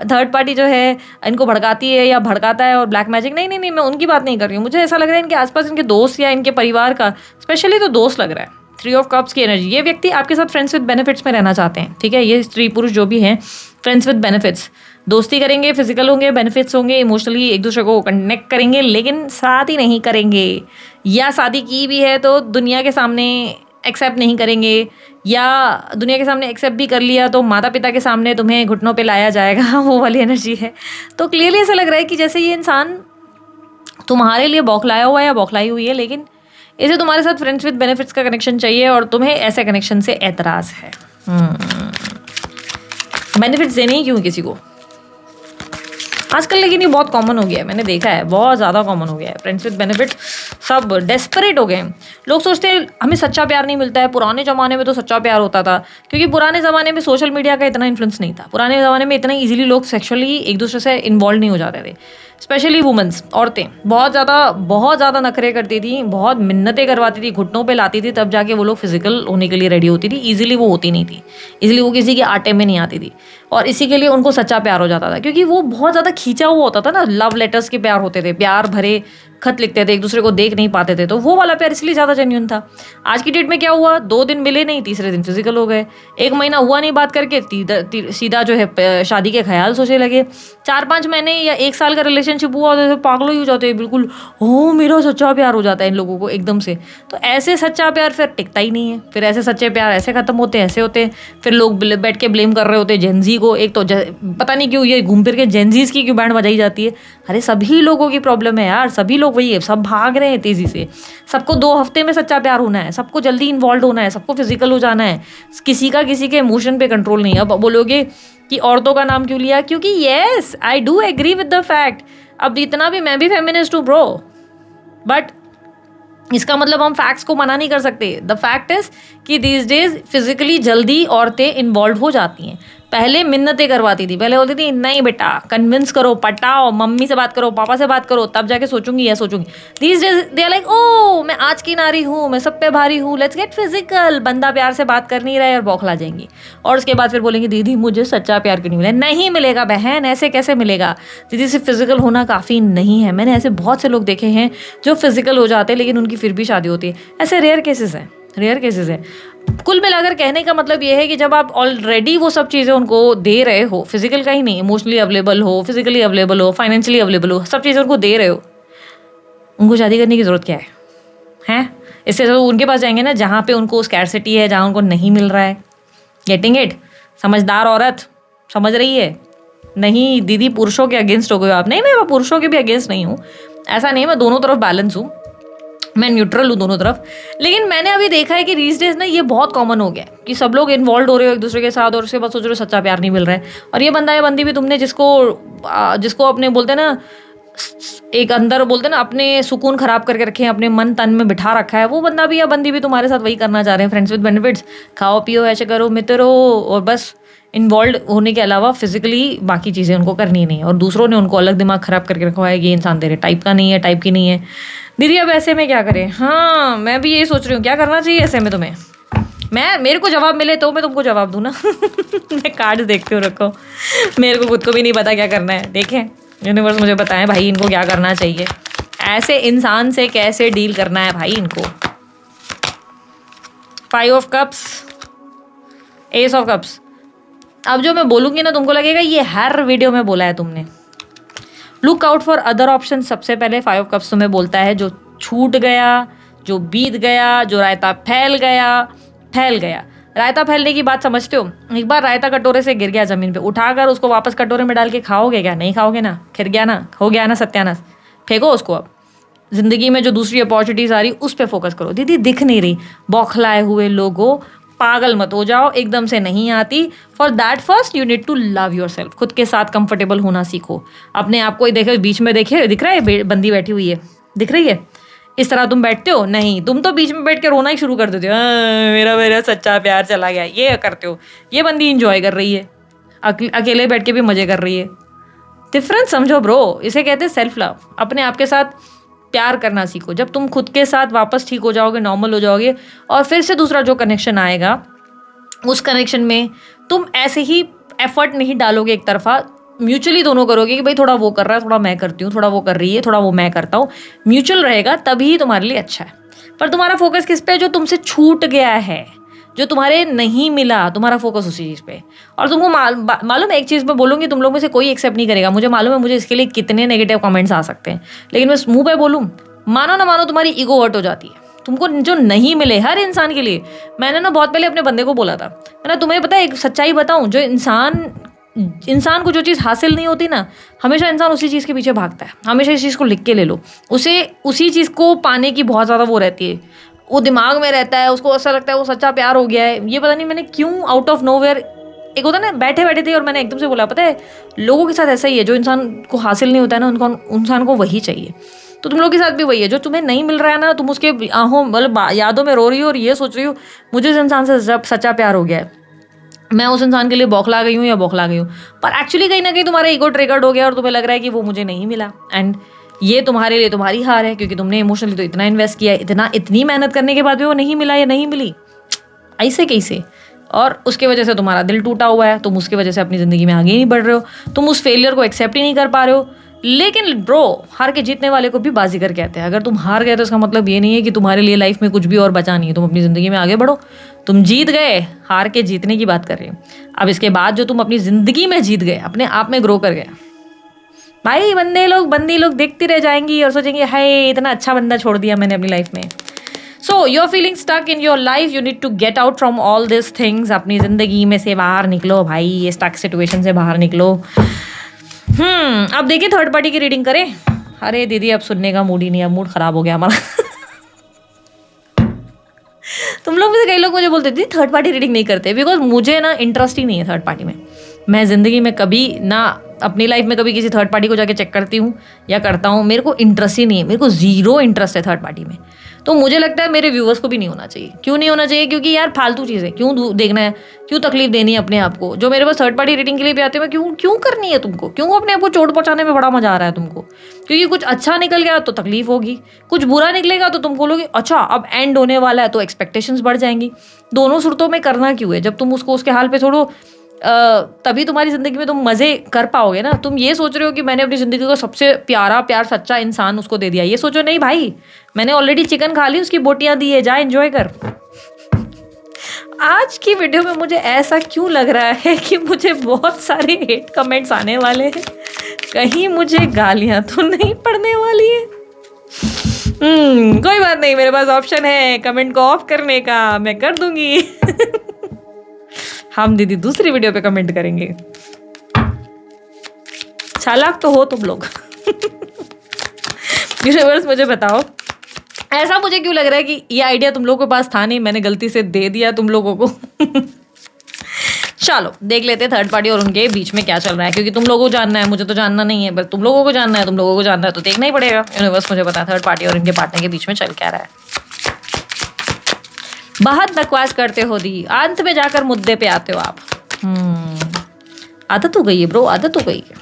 थर्ड पार्टी जो है इनको भड़काती है या भड़काता है और ब्लैक मैजिक, नहीं नहीं नहीं, मैं उनकी बात नहीं कर रही हूँ। मुझे ऐसा लग रहा है इनके आसपास इनके दोस्त या इनके परिवार का, स्पेशली तो दोस्त लग रहा है। 3 ऑफ कप्स की एनर्जी, ये व्यक्ति आपके साथ फ्रेंड्स विद बेनिफिट्स में रहना चाहते हैं, ठीक है। ये स्त्री पुरुष जो भी हैं फ्रेंड्स विद बेनिफिट्स, दोस्ती करेंगे, फिजिकल होंगे, बेनिफिट्स होंगे, इमोशनली एक दूसरे को कनेक्ट करेंगे, लेकिन शादी नहीं करेंगे, या शादी की भी है तो दुनिया के सामने एक्सेप्ट नहीं करेंगे, या दुनिया के सामने एक्सेप्ट भी कर लिया तो माता पिता के सामने तुम्हें घुटनों पे लाया जाएगा, वो वाली एनर्जी है। तो क्लियरली ऐसा लग रहा है कि जैसे ये इंसान तुम्हारे लिए बौखलाया हुआ है या बौखलाई हुई है, लेकिन इसे तुम्हारे साथ फ्रेंड्स विद बेनिफिट्स का कनेक्शन चाहिए और तुम्हें ऐसे कनेक्शन से एतराज़ है। बेनिफिट्स देने ही क्यों किसी को आजकल, लेकिन ये बहुत कॉमन हो गया है, मैंने देखा है बहुत ज़्यादा कॉमन हो गया है। फ्रेंड्स विद बेनिफिट सब डेस्परेट हो गए हैं। लोग सोचते हैं हमें सच्चा प्यार नहीं मिलता है। पुराने ज़माने में तो सच्चा प्यार होता था, क्योंकि पुराने ज़माने में सोशल मीडिया का इतना इन्फ्लुएंस नहीं था। पुराने ज़माने में इतना ईजिली लोग सेक्सुअली एक दूसरे से इन्वॉल्व नहीं हो जाते थे। स्पेशली वुमेंस, औरतें बहुत ज़्यादा नखरे करती थी, बहुत मिन्नतें करवाती थी, घुटनों पे लाती थी, तब जाके वो लोग फिजिकल होने के लिए रेडी होती थी। इजीली वो होती नहीं थी, इजीली वो किसी के आटे में नहीं आती थी, और इसी के लिए उनको सच्चा प्यार हो जाता था, क्योंकि वो बहुत ज़्यादा खींचा हुआ होता था ना। लव लेटर्स के प्यार होते थे, प्यार भरे खत लिखते थे, एक दूसरे को देख नहीं पाते थे, तो वो वाला प्यार इसलिए ज़्यादा जेन्युइन था। आज की डेट में क्या हुआ, 2 दिन मिले नहीं, तीसरे दिन फिजिकल हो गए, 1 महीना हुआ नहीं बात करके, सीधा जो है शादी के ख्याल सोचने लगे। 4-5 महीने या 1 साल का रिलेशनशिप हुआ तो पागल ही हो जाते हैं बिल्कुल, ओ मेरा सच्चा प्यार हो जाता है इन लोगों को एकदम से। तो ऐसे सच्चा प्यार फिर टिकता ही नहीं है, फिर ऐसे सच्चे प्यार ऐसे खत्म होते हैं, ऐसे होते हैं। फिर लोग बैठ के ब्लेम कर रहे होते हैं जेनजी को। एक तो पता नहीं क्यों ये घूम फिर के जेनजीज की क्यों बैंड बजाई जाती है। अरे सभी लोगों की प्रॉब्लम है यार, सभी लोग वही है, सब भाग रहे हैं तेजी से। सबको 2 हफ्ते में सच्चा प्यार होना है, सबको जल्दी इन्वॉल्व होना है, सबको फिजिकल हो जाना है, किसी के इमोशन पे कंट्रोल नहीं है। अब बोलोगे कि औरतों का नाम क्यों लिया, क्योंकि yes I do agree with the fact, अब इतना भी मैं भी फेमिनिस्ट हूँ ब्रो, बट इसका मतलब हम फैक्ट्स को मना नहीं कर सकते। द फैक्ट इज कि दीज डेज फिजिकली जल्दी औरतें इन्वॉल्व हो जाती हैं। पहले मिन्नतें करवाती थी, पहले बोलती थी नहीं बेटा कन्विंस करो, पटाओ, मम्मी से बात करो, पापा से बात करो, तब जाके सोचूंगी या सोचूंगी। These days they are like oh मैं आज की नारी हूँ, मैं सब पे भारी हूँ, लेट्स गेट फिजिकल। बंदा प्यार से बात कर नहीं रहा है और बौखला जाएंगी, और उसके बाद फिर बोलेंगे दीदी मुझे सच्चा प्यार क्यों नहीं मिला। नहीं मिलेगा बहन, ऐसे कैसे मिलेगा। दीदी सिर्फ फिजिकल होना काफ़ी नहीं है। मैंने ऐसे बहुत से लोग देखे हैं जो फिजिकल हो जाते हैं लेकिन उनकी फिर भी शादी होती है। ऐसे रेयर केसेस हैं। कुल मिलाकर कहने का मतलब ये है कि जब आप ऑलरेडी वो सब चीज़ें उनको दे रहे हो, फिजिकल का ही नहीं, इमोशनली अवेलेबल हो, फिजिकली अवेलेबल हो, फाइनेंशियली अवेलेबल हो, सब चीज़ें उनको दे रहे हो, उनको शादी करने की ज़रूरत क्या है हैं। इससे तो उनके पास जाएंगे ना जहाँ पे उनको स्कैरसिटी है, जहाँ उनको नहीं मिल रहा है। Getting it. समझदार औरत समझ रही है। नहीं दीदी पुरुषों के अगेंस्ट हो गए आप। नहीं मैं पुरुषों के भी अगेंस्ट नहीं हूँ, ऐसा नहीं, मैं दोनों तरफ बैलेंस हूँ, मैं न्यूट्रल हूँ दोनों तरफ। लेकिन मैंने अभी देखा है कि these days ना ये बहुत कॉमन हो गया है कि सब लोग इन्वॉल्व हो रहे हो एक दूसरे के साथ, और उसके बाद सोच रहे हो सच्चा प्यार नहीं मिल रहा है। और ये बंदा या बंदी भी तुमने जिसको अपने बोलते हैं ना, एक अंदर बोलते हैं ना अपने सुकून खराब करके रखे हैं, अपने मन तन में बिठा रखा है, वो बंदा भी या बंदी भी तुम्हारे साथ वही करना चाह रहे हैं। फ्रेंड्स विद बेनिफिट्स, खाओ पियो ऐसे करो मित्र हो, और बस इन्वॉल्व होने के अलावा फिजिकली बाकी चीज़ें उनको करनी नहीं है। और दूसरों ने उनको अलग दिमाग खराब करके रखा है कि ये इंसान तेरे टाइप का नहीं है, टाइप की नहीं है। दीदी अब ऐसे में क्या करें। हाँ मैं भी यही सोच रही हूँ, क्या करना चाहिए ऐसे में तुम्हें। मेरे को जवाब मिले तो मैं तुमको जवाब दूँ ना। मैं कार्ड देखती हूँ, रखो, मेरे को खुद को भी नहीं पता क्या करना है। देखें यूनिवर्स मुझे बताएं भाई इनको क्या करना चाहिए, ऐसे इंसान से कैसे डील करना है भाई इनको। 5 of cups, S of cups. अब जो मैं बोलूँगी ना तुमको लगेगा ये हर वीडियो में बोला है तुमने। Look out for other option. सबसे पहले 5 ऑफ कप्स तुम्हें बोलता है जो छूट गया, जो बीत गया, जो रायता फैल गया। रायता फैलने की बात समझते हो। एक बार रायता कटोरे से गिर गया ज़मीन पे, उठाकर उसको वापस कटोरे में डाल के खाओगे क्या? नहीं खाओगे ना, खिर गया ना, हो गया ना सत्यानाश, फेंको उसको। अब ज़िंदगी में जो दूसरी अपॉर्चुनिटीज़ आ रही उस पर फोकस करो। दीदी दिख नहीं रही, बौखलाए हुए लोगों पागल मत हो जाओ, एकदम से नहीं आती। For that first you need to love your self. खुद के साथ कंफर्टेबल होना सीखो। अपने आप को ही देखे, बीच में देखे, दिख रहा है बंदी बैठी हुई है, दिख रही है इस तरह तुम बैठते हो? नहीं, तुम तो बीच में बैठ के रोना ही शुरू कर देते हो, मेरा सच्चा प्यार चला गया, ये करते हो। ये बंदी इंजॉय कर रही है, अकेले बैठ के भी मज़े कर रही है। डिफरेंस समझो ब्रो, इसे कहते हैं सेल्फ लव। अपने आप के साथ प्यार करना सीखो। जब तुम खुद के साथ वापस ठीक हो जाओगे, नॉर्मल हो जाओगे, और फिर से दूसरा जो कनेक्शन आएगा उस कनेक्शन में तुम ऐसे ही एफर्ट नहीं डालोगे एक तरफा, म्यूचुअली दोनों करोगे कि भाई थोड़ा वो कर रहा है, थोड़ा मैं करती हूँ, थोड़ा वो कर रही है, थोड़ा वो मैं करता हूँ। म्यूचुअल रहेगा तभी तुम्हारे लिए अच्छा है। पर तुम्हारा फोकस किस पे? जो तुमसे छूट गया है, जो तुम्हारे नहीं मिला, तुम्हारा फोकस उसी चीज़ पे। और तुमको मालूम है, एक चीज़ मैं बोलूँगी, तुम लोग में से कोई एक्सेप्ट नहीं करेगा, मुझे मालूम है, मुझे इसके लिए कितने नेगेटिव कमेंट्स आ सकते हैं, लेकिन मैं मुंह पे बोलूँ, मानो ना मानो तुम्हारी ईगो हर्ट हो जाती है। तुमको जो नहीं मिले हर इंसान के लिए, मैंने ना बहुत पहले अपने बंदे को बोला था, मैंने तुम्हें पता है एक सच्चाई बताऊँ, जो इंसान को जो चीज़ हासिल नहीं होती ना, हमेशा इंसान उसी चीज़ के पीछे भागता है। हमेशा इस चीज़ को लिख के ले लो, उसे उसी चीज़ को पाने की बहुत ज़्यादा वो रहती है, वो दिमाग में रहता है, उसको ऐसा लगता है वो सच्चा प्यार हो गया है। ये पता नहीं मैंने क्यों आउट ऑफ नोवेयर, एक होता है ना, बैठे बैठे थे और मैंने एकदम से बोला, पता है लोगों के साथ ऐसा ही है, जो इंसान को हासिल नहीं होता है ना, उनको इंसान को वही चाहिए। तो तुम लोगों के साथ भी वही है, जो तुम्हें नहीं मिल रहा है ना, तुम उसके आहों मतलब यादों में रो रही हो और ये सोच रही हो मुझे इस इंसान से सच्चा प्यार हो गया है। मैं उस इंसान के लिए बौखला गई हूँ या बौखला गई हूँ, पर एक्चुअली कहीं ना कहीं तुम्हारा ईगो ट्रिगर्ड हो गया और तुम्हें लग रहा है कि वो मुझे नहीं मिला, एंड ये तुम्हारे लिए तुम्हारी हार है, क्योंकि तुमने इमोशनली तो इतना इन्वेस्ट किया, इतनी मेहनत करने के बाद भी वो नहीं मिला या नहीं मिली, ऐसे कैसे। और उसकी वजह से तुम्हारा दिल टूटा हुआ है, तुम उसकी वजह से अपनी ज़िंदगी में आगे ही नहीं बढ़ रहे हो, तुम उस फेलियर को एक्सेप्ट ही नहीं कर पा रहे हो। लेकिन ब्रो, हार के जीतने वाले को भी बाजीगर कहते हैं। अगर तुम हार गए तो इसका मतलब ये नहीं है कि तुम्हारे लिए लाइफ में कुछ भी और बचा नहीं है, तुम अपनी ज़िंदगी में आगे बढ़ो। तुम जीत गए, हार के जीतने की बात कर रही हूँ। अब इसके बाद जो तुम अपनी ज़िंदगी में जीत गए, अपने आप में ग्रो कर गए, भाई बंदी लोग देखती रह जाएंगी और सोचेंगे हाय इतना अच्छा बंदा छोड़ दिया मैंने अपनी लाइफ में। So you are feeling stuck in your life, you need to get out from all this things. अपनी ज़िंदगी में से बाहर निकलो भाई, ये स्टक सिचुएशन से बाहर निकलो। अब देखिए थर्ड पार्टी की रीडिंग करें। अरे दीदी अब सुनने का मूड ही नहीं, अब मूड खराब हो गया हमारा। तुम लोग में से कई लोग मुझे बोलते थे थर्ड पार्टी रीडिंग नहीं करते, बिकॉज मुझे ना इंटरेस्ट ही नहीं है थर्ड पार्टी में। मैं ज़िंदगी में कभी ना अपनी लाइफ में कभी किसी थर्ड पार्टी को जाके चेक करती हूँ या करता हूँ, मेरे को इंटरेस्ट ही नहीं है, मेरे को ज़ीरो इंटरेस्ट है थर्ड पार्टी में। तो मुझे लगता है मेरे व्यूवर्स को भी नहीं होना चाहिए। क्यों नहीं होना चाहिए? क्योंकि यार फालतू चीज़ है, क्यों देखना है, क्यों तकलीफ देनी है अपने आप को। जो मेरे पास थर्ड पार्टी रीडिंग के लिए भी आते हैं, क्यों करनी है तुमको? क्यों अपने आप को चोट पहुँचाने में बड़ा मजा आ रहा है तुमको? क्योंकि कुछ अच्छा निकल गया तो तकलीफ होगी, कुछ बुरा निकलेगा तो तुम बोलोगे अच्छा अब एंड होने वाला है, तो एक्सपेक्टेशंस बढ़ जाएंगी। दोनों सूरतों में करना क्यों है? जब तुम उसको उसके हाल पे छोड़ो तभी तुम्हारी ज़िंदगी में तुम मज़े कर पाओगे ना। तुम ये सोच रहे हो कि मैंने अपनी ज़िंदगी का सबसे प्यार सच्चा इंसान उसको दे दिया, ये सोचो नहीं भाई, मैंने ऑलरेडी चिकन खा ली, उसकी बोटियाँ दी है, जा एंजॉय कर। आज की वीडियो में मुझे ऐसा क्यों लग रहा है कि मुझे बहुत सारे हेट कमेंट्स आने वाले हैं, कहीं मुझे गालियाँ तो नहीं पड़ने वाली है। कोई बात नहीं, मेरे पास ऑप्शन है कमेंट को ऑफ करने का, मैं कर दूंगी। हम दीदी दूसरी वीडियो पे कमेंट करेंगे। चालाक तो हो तुम लोग। यूनिवर्स मुझे बताओ, ऐसा मुझे क्यों लग रहा है कि ये आइडिया तुम लोगों के पास था नहीं, मैंने गलती से दे दिया तुम लोगों को। चलो देख लेते हैं थर्ड पार्टी और उनके बीच में क्या चल रहा है, क्योंकि तुम लोगों को जानना है, मुझे तो जानना नहीं है, बस तुम लोगों को जानना है, तुम लोगों को जानना है तो देखना ही पड़ेगा। यूनिवर्स मुझे पता है थर्ड पार्टी और इनके पार्टनर के बीच में चल क्या रहा है। बहुत बकवास करते हो दी, अंत में जाकर मुद्दे पे आते हो आप। आदत हो गई है ब्रो, आदत हो गई है।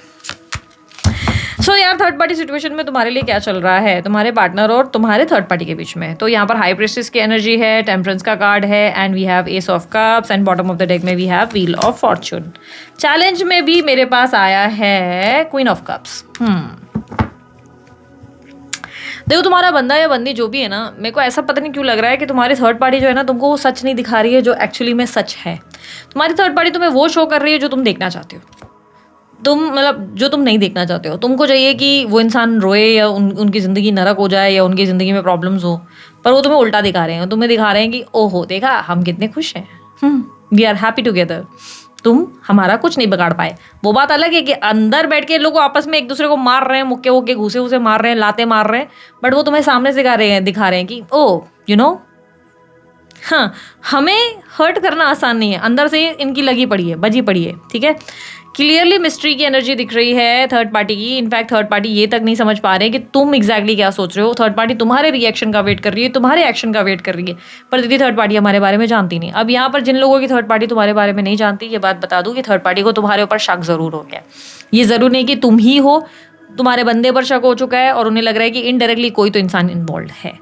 सो यार थर्ड पार्टी सिचुएशन में तुम्हारे लिए क्या चल रहा है, तुम्हारे पार्टनर और तुम्हारे थर्ड पार्टी के बीच में? तो यहाँ पर हाई प्रिस्टेस की एनर्जी है, टेम्परेंस का कार्ड है, and we have ace of cups, and bottom of the deck में we have wheel of fortune. Challenge में भी मेरे पास आया है क्वीन ऑफ कप्स। देखो तुम्हारा बंदा या बंदी जो भी है ना, मेरे को ऐसा पता नहीं क्यों लग रहा है कि तुम्हारी थर्ड पार्टी जो है ना, तुमको वो सच नहीं दिखा रही है जो एक्चुअली में सच है। तुम्हारी थर्ड पार्टी तुम्हें वो शो कर रही है जो तुम देखना चाहते हो, जो तुम नहीं देखना चाहते हो। तुमको चाहिए कि वो इंसान रोए या उनकी ज़िंदगी नरक हो जाए या उनकी ज़िंदगी में प्रॉब्लम्स हो, पर वो तुम्हें उल्टा दिखा रहे हैं। तुम्हें दिखा रहे हैं कि ओहो देखा हम कितने खुश हैं, वी आर हैप्पी टुगेदर, तुम हमारा कुछ नहीं बिगाड़ पाए। वो बात अलग है कि अंदर बैठ के लोग आपस में एक दूसरे को मार रहे हैं, मुक्के वुक्के घूसे उसे मार रहे हैं, लाते मार रहे हैं, बट वो तुम्हें सामने से दिखा रहे हैं कि ओ यू नो, हाँ हमें हर्ट करना आसान नहीं है, अंदर से इनकी लगी पड़ी है, बजी पड़ी है। ठीक है, क्लियरली मिस्ट्री की एनर्जी दिख रही है थर्ड पार्टी की। इनफैक्ट थर्ड पार्टी ये तक नहीं समझ पा रहे कि तुम एग्जैक्टली क्या सोच रहे हो। थर्ड पार्टी तुम्हारे रिएक्शन का वेट कर रही है, तुम्हारे एक्शन का वेट कर रही है, पर दीदी थर्ड पार्टी हमारे बारे में जानती नहीं। अब यहाँ पर जिन लोगों की थर्ड पार्टी तुम्हारे बारे में नहीं जानती, ये बात बता दूँ कि थर्ड पार्टी को तुम्हारे ऊपर शक जरूर हो गया। ये जरूर नहीं कि तुम ही हो, तुम्हारे बंदे पर शक हो चुका है और उन्हें लग रहा है कि इनडायरेक्टली कोई तो इंसान इन्वॉल्व है,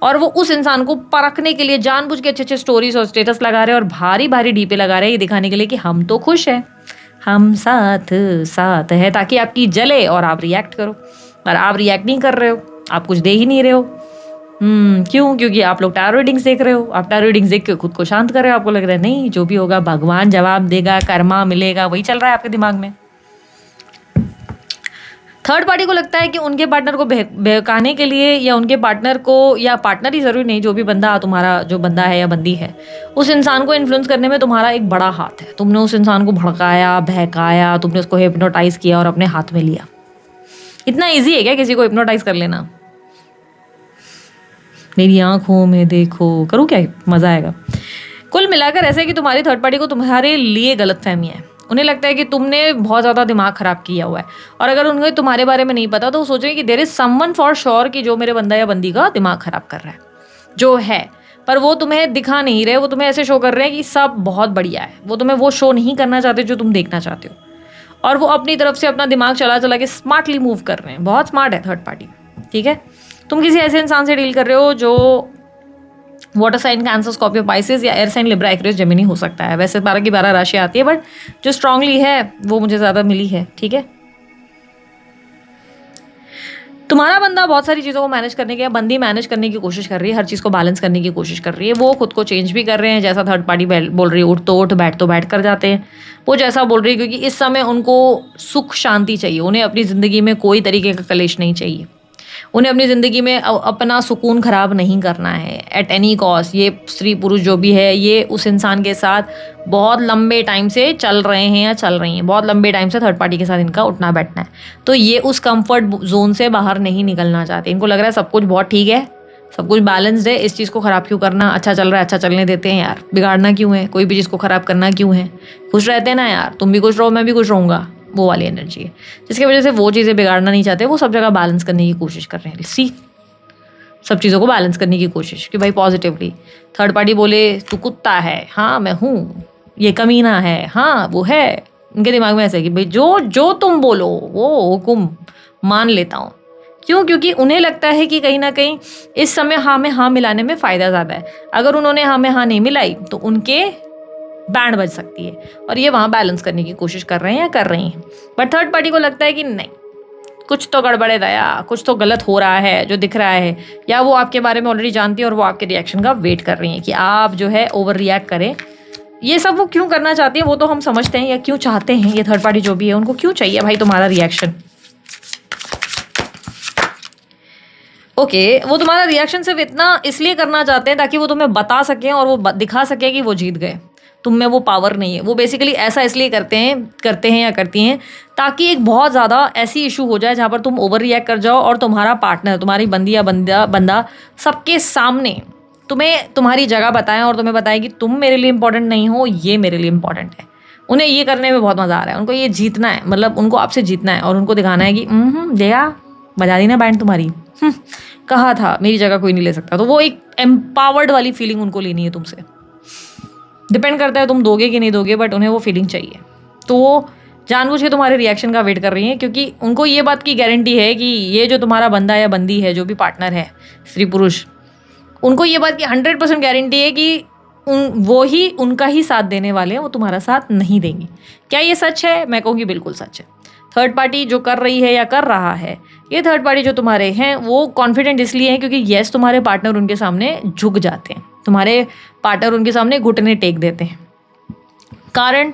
और वो उस इंसान को परखने के लिए जानबूझ के अच्छे अच्छे स्टोरीज और स्टेटस लगा रहे हैं और भारी भारी डीपे लगा रहे हैं, ये दिखाने के लिए कि हम तो खुश हैं, हम साथ साथ है, ताकि आपकी जले और आप रिएक्ट करो। और आप रिएक्ट नहीं कर रहे हो, आप कुछ दे ही नहीं रहे हो। क्यों? क्योंकि आप लोग टैरो रीडिंग्स देख रहे हो। आप टैरो रीडिंग्स देख के खुद को शांत कर रहे हो। आपको लग रहा है नहीं, जो भी होगा भगवान जवाब देगा, कर्मा मिलेगा, वही चल रहा है आपके दिमाग में। थर्ड पार्टी को लगता है कि उनके पार्टनर को बहकाने के लिए, या उनके पार्टनर को, या पार्टनर ही ज़रूरी नहीं, जो भी बंदा तुम्हारा जो बंदा है या बंदी है, उस इंसान को इन्फ्लुएंस करने में तुम्हारा एक बड़ा हाथ है। तुमने उस इंसान को भड़काया, बहकाया, तुमने उसको हिप्नोटाइज किया और अपने हाथ में लिया। इतना ईजी है क्या किसी को हिप्नोटाइज कर लेना? मेरी आंखों में देखो, करूँ क्या, मज़ा आएगा। कुल मिलाकर ऐसे कि तुम्हारी थर्ड पार्टी को तुम्हारे लिए गलतफहमी है। उन्हें लगता है कि तुमने बहुत ज़्यादा दिमाग ख़राब किया हुआ है, और अगर उन्हें तुम्हारे बारे में नहीं पता तो वो सोचेंगे कि there is someone for sure कि जो मेरे बंदा या बंदी का दिमाग ख़राब कर रहा है, जो है पर वो तुम्हें दिखा नहीं रहे, वो तुम्हें ऐसे शो कर रहे हैं कि सब बहुत बढ़िया है। वो तुम्हें वो शो नहीं करना चाहते जो तुम देखना चाहते हो, और वो अपनी तरफ से अपना दिमाग चला चला के स्मार्टली मूव कर रहे हैं। बहुत स्मार्ट है थर्ड पार्टी, ठीक है। तुम किसी ऐसे इंसान से डील कर रहे हो जो water sign, cancer, Scorpio, Pisces या air sign, Libra, Aquarius, Gemini हो सकता है। वैसे 12 की 12 राशि आती है, बट जो स्ट्रांगली है वो मुझे ज़्यादा मिली है, ठीक है। तुम्हारा बंदा बहुत सारी चीज़ों को मैनेज करने की या बंदी मैनेज करने की कोशिश कर रही है, हर चीज़ को बैलेंस करने की कोशिश कर रही है। वो खुद को चेंज भी कर रहे हैं, जैसा थर्ड पार्टी बोल रही है उठ तो उठ, बैठ तो बैठ कर जाते हैं। वो जैसा बोल रही है, क्योंकि इस समय उनको सुख शांति चाहिए, उन्हें अपनी ज़िंदगी में कोई तरीके का कलेश नहीं चाहिए। उन्हें अपनी ज़िंदगी में अपना सुकून ख़राब नहीं करना है एट एनी कॉस्ट। ये स्त्री पुरुष जो भी है, ये उस इंसान के साथ बहुत लंबे टाइम से चल रहे हैं या चल रही हैं, बहुत लंबे टाइम से थर्ड पार्टी के साथ इनका उठना बैठना है। तो ये उस कंफर्ट जोन से बाहर नहीं निकलना चाहते। इनको लग रहा है सब कुछ बहुत ठीक है, सब कुछ बैलेंस्ड है, इस चीज़ को ख़राब क्यों करना, अच्छा चल रहा है अच्छा चलने देते हैं यार, बिगाड़ना क्यों है, कोई भी चीज़ को ख़राब करना क्यों है, खुश रहते हैं ना यार, तुम भी खुश रहो मैं भी खुश रहूँगा, वो वाली एनर्जी है जिसकी वजह से वो चीज़ें बिगाड़ना नहीं चाहते। वो सब जगह बैलेंस करने की कोशिश कर रहे हैं, सी सब चीज़ों को बैलेंस करने की कोशिश कि भाई पॉजिटिवली। थर्ड पार्टी बोले तू कुत्ता है, हाँ मैं हूँ, ये कमीना है, हाँ वो है। उनके दिमाग में ऐसा है कि भाई जो जो तुम बोलो वो हुक्म मान लेता हूँ। क्यों? क्योंकि उन्हें लगता है कि कहीं ना कहीं इस समय हाँ में हाँ मिलाने में फ़ायदा ज़्यादा है। अगर उन्होंने हाँ में हाँ नहीं मिलाई तो उनके बैंड बज सकती है, और ये वहाँ बैलेंस करने की कोशिश कर रहे हैं या कर रही हैं। बट थर्ड पार्टी को लगता है कि नहीं, कुछ तो गड़बड़ है दया, कुछ तो गलत हो रहा है जो दिख रहा है, या वो आपके बारे में ऑलरेडी जानती है और वो आपके रिएक्शन का वेट कर रही हैं कि आप जो है ओवर रिएक्ट करें। ये सब वो क्यों करना चाहती है वो तो हम समझते हैं, या क्यों चाहते हैं ये थर्ड पार्टी जो भी है, उनको क्यों चाहिए भाई तुम्हारा रिएक्शन। ओके, वो तुम्हारा रिएक्शन सिर्फ इतना इसलिए करना चाहते हैं ताकि वो तुम्हें बता सकें और वो दिखा सके कि वो जीत गए, तुम में वो पावर नहीं है। वो बेसिकली ऐसा इसलिए करते हैं या करती हैं ताकि एक बहुत ज़्यादा ऐसी इशू हो जाए जहाँ पर तुम ओवर रिएक्ट कर जाओ और तुम्हारा पार्टनर, तुम्हारी बंदी या बंदा सबके सामने तुम्हें तुम्हारी जगह बताएं और तुम्हें बताएं कि तुम मेरे लिए इंपॉर्टेंट नहीं हो, ये मेरे लिए इंपॉर्टेंट है। उन्हें ये करने में बहुत मज़ा आ रहा है, उनको ये जीतना है, मतलब उनको आपसे जीतना है और उनको दिखाना है कि जया बजा दी ना बैंड तुम्हारी, कहा था मेरी जगह कोई नहीं ले सकता। तो वो एक एम्पावर्ड वाली फीलिंग उनको लेनी है तुमसे। डिपेंड करता है तुम दोगे कि नहीं दोगे, बट उन्हें वो फीलिंग चाहिए। तो वो जानबूझ के तुम्हारे रिएक्शन का वेट कर रही हैं, क्योंकि उनको ये बात की गारंटी है कि ये जो तुम्हारा बंदा या बंदी है, जो भी पार्टनर है, स्त्री पुरुष, उनको ये बात की 100% गारंटी है कि वो ही उनका ही साथ देने वाले हैं, वो तुम्हारा साथ नहीं देंगे। क्या ये सच है? मैं कहूँगी बिल्कुल सच है। थर्ड पार्टी जो कर रही है या कर रहा है, ये थर्ड पार्टी जो तुम्हारे हैं वो कॉन्फिडेंट इसलिए हैं क्योंकि येस तुम्हारे पार्टनर उनके सामने झुक जाते हैं, तुम्हारे पार्टनर उनके सामने घुटने टेक देते हैं। कारण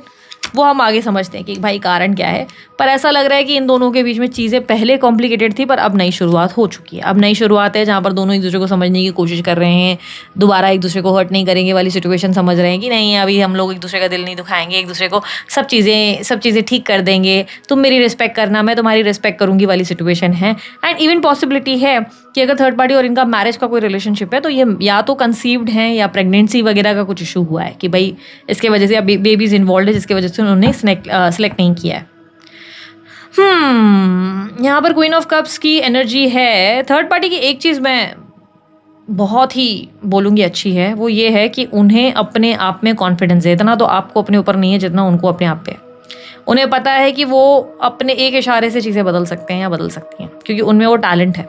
वो हम आगे समझते हैं कि भाई कारण क्या है, पर ऐसा लग रहा है कि इन दोनों के बीच में चीज़ें पहले कॉम्प्लिकेटेड थी, पर अब नई शुरुआत हो चुकी है। अब नई शुरुआत है जहाँ पर दोनों एक दूसरे को समझने की कोशिश कर रहे हैं, दोबारा एक दूसरे को हर्ट नहीं करेंगे वाली सिचुएशन समझ रहे हैं कि नहीं अभी हम लोग एक दूसरे का दिल नहीं दुखाएंगे, एक दूसरे को सब चीज़ें ठीक कर देंगे, तुम मेरी रिस्पेक्ट करना मैं तुम्हारी रिस्पेक्ट करूँगी वाली सिचुएशन है। एंड इवन पॉसिबिलिटी है कि अगर थर्ड पार्टी और इनका मैरिज का कोई रिलेशनशिप है तो ये या तो कंसीव्ड हैं या प्रेगनेंसी वगैरह का कुछ इशू हुआ है कि भाई इसके वजह से या बेबीज इन्वॉल्व है जिसकी वजह से उन्होंने सेलेक्ट नहीं किया है। यहाँ पर क्वीन ऑफ कप्स की एनर्जी है। थर्ड पार्टी की एक चीज़ मैं बहुत ही बोलूँगी अच्छी है, वो ये है कि उन्हें अपने आप में कॉन्फिडेंस है। इतना तो आपको अपने ऊपर नहीं है जितना उनको अपने आप पे। उन्हें पता है कि वो अपने एक इशारे से चीज़ें बदल सकते हैं या बदल सकती हैं, क्योंकि उनमें वो टैलेंट है।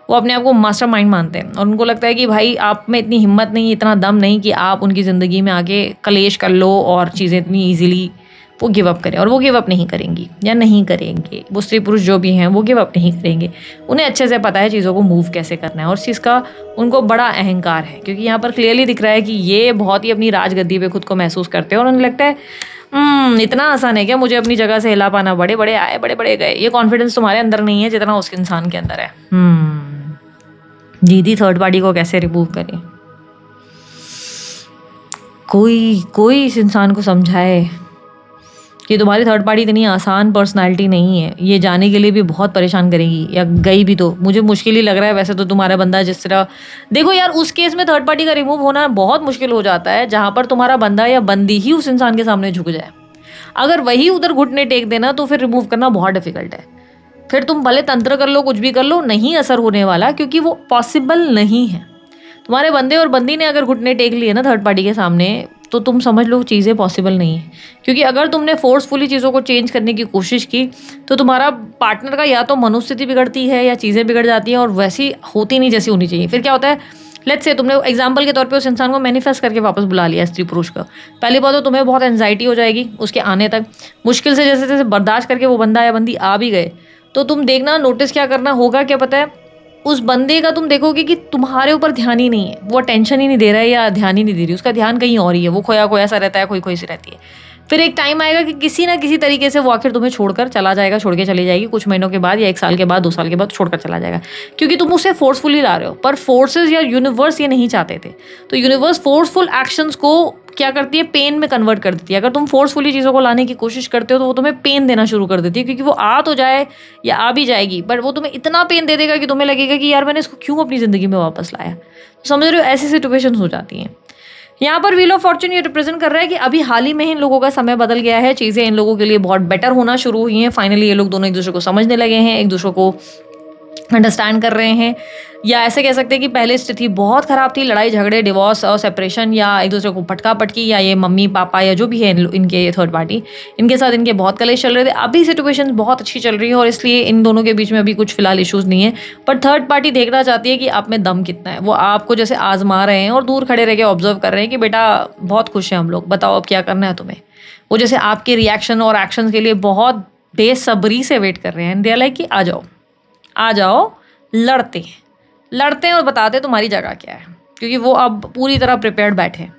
वो अपने आप को मास्टर माइंड मानते हैं और उनको लगता है कि भाई आप में इतनी हिम्मत नहीं, इतना दम नहीं कि आप उनकी ज़िंदगी में आके कलेश कर लो और चीज़ें इतनी ईजिली वो गिव अप करें। और वो गिव अप नहीं करेंगी या नहीं करेंगे, वो स्त्री पुरुष जो भी हैं वो गिव अप नहीं करेंगे। उन्हें अच्छे से पता है चीज़ों को मूव कैसे करना है और चीज़ का उनको बड़ा अहंकार है, क्योंकि यहाँ पर क्लियरली दिख रहा है कि ये बहुत ही अपनी राजगद्दी पे खुद को महसूस करते हैं और उन्हें लगता है इतना आसान है क्या मुझे अपनी जगह से हिला पाना, बड़े बड़े आए बड़े बड़े गए। ये कॉन्फिडेंस तुम्हारे अंदर नहीं है जितना उस इंसान के अंदर है। दीदी थर्ड पार्टी को कैसे रिमूव करें? कोई इस इंसान को समझाए कि तुम्हारी थर्ड पार्टी इतनी आसान पर्सनालिटी नहीं है, ये जाने के लिए भी बहुत परेशान करेगी, या गई भी तो मुझे मुश्किल ही लग रहा है। वैसे तो तुम्हारा बंदा जिस तरह, देखो यार उस केस में थर्ड पार्टी का रिमूव होना बहुत मुश्किल हो जाता है जहाँ पर तुम्हारा बंदा या बंदी ही उस इंसान के सामने झुक जाए। अगर वही उधर घुटने टेक देना तो फिर रिमूव करना बहुत डिफिकल्ट है। फिर तुम भले तंत्र कर लो, कुछ भी कर लो, नहीं असर होने वाला, क्योंकि वो पॉसिबल नहीं है। तुम्हारे बंदे और बंदी ने अगर घुटने टेक लिए ना थर्ड पार्टी के सामने, तो तुम समझ लो चीज़ें पॉसिबल नहीं है। क्योंकि अगर तुमने फोर्सफुली चीज़ों को चेंज करने की कोशिश की तो तुम्हारा पार्टनर का या तो मनोस्थिति बिगड़ती है या चीज़ें बिगड़ जाती हैं और वैसी होती नहीं जैसी होनी चाहिए। फिर क्या होता है, लेट्स से तुमने एग्जाम्पल के तौर पे उस इंसान को मैनिफेस्ट करके वापस बुला लिया स्त्री पुरुष का। पहली बात तो तुम्हें बहुत एंजाइटी हो जाएगी उसके आने तक, मुश्किल से जैसे जैसे बर्दाश्त करके वो बंदा या बंदी आ भी गए तो तुम देखना, नोटिस क्या करना होगा, क्या पता है उस बंदे का तुम देखोगे कि तुम्हारे ऊपर ध्यान ही नहीं है, वो अटेंशन ही नहीं दे रहा है या ध्यान ही नहीं दे रही, उसका ध्यान कहीं और ही है, वो खोया खोया सा रहता है, खोई खोई सी रहती है। फिर एक टाइम आएगा कि किसी ना किसी तरीके से वो आखिर तुम्हें छोड़कर चला जाएगा, छोड़ के चली जाएगी, कुछ महीनों के बाद या 1 साल के बाद 2 साल के बाद छोड़कर चला जाएगा, क्योंकि तुम उसे फोर्सफुली ला रहे हो। पर फोर्सेस या यूनिवर्स ये नहीं चाहते थे, तो यूनिवर्स फोर्सफुल एक्शंस को क्या करती है, पेन में कन्वर्ट कर देती है। अगर तुम फोर्सफुली चीज़ों को लाने की कोशिश करते हो तो वो तुम्हें पेन देना शुरू कर देती है, क्योंकि वो आ तो जाए या आ भी जाएगी बट वो तुम्हें इतना पेन दे देगा कि तुम्हें लगेगा कि यार मैंने इसको क्यों अपनी ज़िंदगी में वापस लाया। तो समझ रहे हो, ऐसी सिचुएशन हो जाती हैं। यहाँ पर व्हील ऑफ फॉर्च्यून ये रिप्रेजेंट कर रहा है कि अभी हाल ही में इन लोगों का समय बदल गया है, चीज़ें इन लोगों के लिए बहुत बेटर होना शुरू हुई हैं। फाइनली ये लोग दोनों एक दूसरे को समझने लगे हैं, एक दूसरे को अंडरस्टैंड कर रहे हैं। या ऐसे कह सकते हैं कि पहले स्थिति बहुत ख़राब थी, लड़ाई झगड़े, डिवोर्स और सेपरेशन, या एक दूसरे को पटका पटकी, या ये मम्मी पापा या जो भी है इनके थर्ड पार्टी, इनके साथ इनके बहुत कलेश चल रहे थे। अभी सिचुएशन बहुत अच्छी चल रही है और इसलिए इन दोनों के बीच में अभी कुछ फिलहाल इश्यूज़ नहीं है। पर थर्ड पार्टी देखना चाहती है कि आप में दम कितना है। वो आपको जैसे आजमा रहे हैं और दूर खड़े रह के ऑब्जर्व कर रहे हैं कि बेटा बहुत खुश हैं हम लोग, बताओ अब क्या करना है तुम्हें। वो जैसे आपके रिएक्शन और एक्शन के लिए बहुत बेसब्री से वेट कर रहे हैं। दे आर लाइक कि आ जाओ आ जाओ, लड़ते हैं और बताते तुम्हारी जगह क्या है, क्योंकि वो अब पूरी तरह प्रिपेयर्ड बैठे हैं।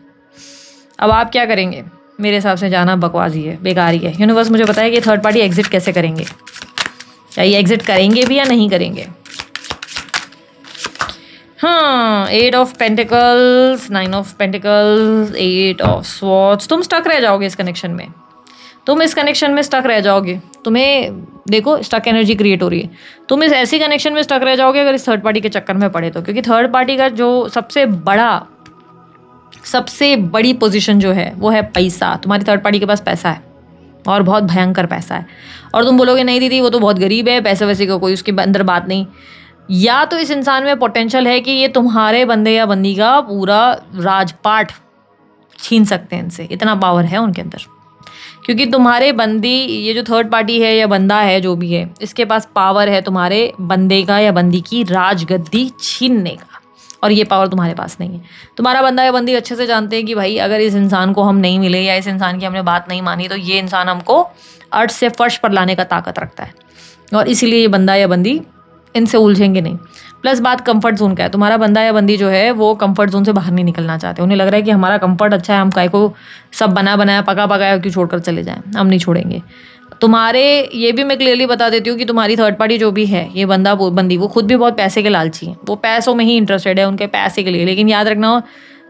अब आप क्या करेंगे, मेरे हिसाब से जाना बकवास ही है, बेकार ही है। यूनिवर्स मुझे बताया कि थर्ड पार्टी एग्जिट कैसे करेंगे, क्या ये एग्जिट करेंगे भी या नहीं करेंगे। हाँ, 8 of pentacles, 9 of pentacles, 8 of swords. तुम स्टक रह जाओगे इस कनेक्शन में, तुम इस कनेक्शन में स्टक रह जाओगे। तुम्हें देखो स्टक एनर्जी क्रिएट हो रही है, तुम इस ऐसी कनेक्शन में स्टक रह जाओगे अगर इस थर्ड पार्टी के चक्कर में पड़े तो। क्योंकि थर्ड पार्टी का जो सबसे बड़ी पोजीशन जो है वो है पैसा। तुम्हारी थर्ड पार्टी के पास पैसा है और बहुत भयंकर पैसा है। और तुम बोलोगे नहीं दीदी वो तो बहुत गरीब है, पैसे वैसे का कोई उसके अंदर बात नहीं। या तो इस इंसान में पोटेंशियल है कि ये तुम्हारे बंदे या बंदी का पूरा राजपाट छीन सकते हैं इनसे, इतना पावर है उनके अंदर। क्योंकि तुम्हारे बंदी, ये जो थर्ड पार्टी है या बंदा है जो भी है, इसके पास पावर है तुम्हारे बंदे का या बंदी की राजगद्दी छीनने का, और ये पावर तुम्हारे पास नहीं है। तुम्हारा बंदा या बंदी अच्छे से जानते हैं कि भाई अगर इस इंसान को हम नहीं मिले या इस इंसान की हमने बात नहीं मानी तो ये इंसान हमको अर्थ से फर्श पर लाने का ताकत रखता है, और इसीलिए ये बंदा या बंदी इनसे उलझेंगे नहीं। प्लस बात कंफर्ट जोन का है, तुम्हारा बंदा या बंदी जो है वो कंफर्ट जोन से बाहर नहीं निकलना चाहते। उन्हें लग रहा है कि हमारा कंफर्ट अच्छा है, हम काय को सब बना बनाया पका पकाया क्यों छोड़कर चले जाएं, हम नहीं छोड़ेंगे। तुम्हारे ये भी मैं क्लियरली बता देती हूँ कि तुम्हारी थर्ड पार्टी जो भी है, ये बंदा वो बंदी, वो खुद भी बहुत पैसे के लालची हैं, वो पैसों में ही इंटरेस्टेड है, उनके पैसे के लिए। लेकिन याद रखना,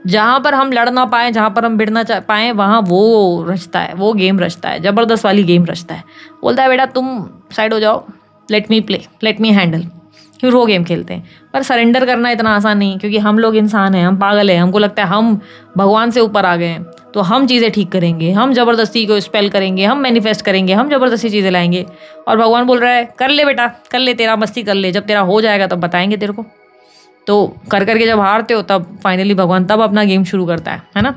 जहाँ पर हम लड़ ना पाएँ, जहाँ पर हम भिड़ ना पाएँ, वहाँ वो रचता है, वो गेम रचता है, ज़बरदस्त वाली गेम रचता है। बोलता है बेटा तुम साइड हो जाओ, let me play, let me handle, फिर वो गेम खेलते हैं। पर सरेंडर करना इतना आसान नहीं, क्योंकि हम लोग इंसान हैं, हम पागल हैं, हमको लगता है हम भगवान से ऊपर आ गए हैं तो हम चीज़ें ठीक करेंगे, हम ज़बरदस्ती को स्पेल करेंगे, हम मैनिफेस्ट करेंगे, हम ज़बरदस्ती चीज़ें लाएंगे। और भगवान बोल रहा है कर ले बेटा, कर ले, तेरा मस्ती कर ले, जब तेरा हो जाएगा तब बताएंगे तेरे को। तो कर करके जब हारते हो तब फाइनली भगवान तब अपना गेम शुरू करता है ना।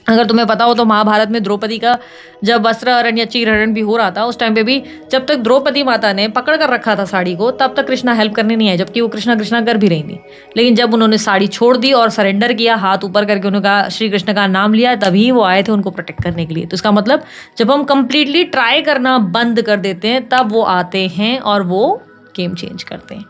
अगर तुम्हें पता हो तो महाभारत में द्रौपदी का जब वस्त्रहरण या चीरहरण भी हो रहा था, उस टाइम पे भी जब तक द्रौपदी माता ने पकड़ कर रखा था साड़ी को, तब तक कृष्णा हेल्प करने नहीं आए, जबकि वो कृष्णा कर भी रही थी। लेकिन जब उन्होंने साड़ी छोड़ दी और सरेंडर किया, हाथ ऊपर करके उन्होंने श्री कृष्ण का नाम लिया, तभी वो आए थे उनको प्रोटेक्ट करने के लिए। तो इसका मतलब जब हम कंप्लीटली ट्राई करना बंद कर देते हैं तब वो आते हैं और वो गेम चेंज करते हैं।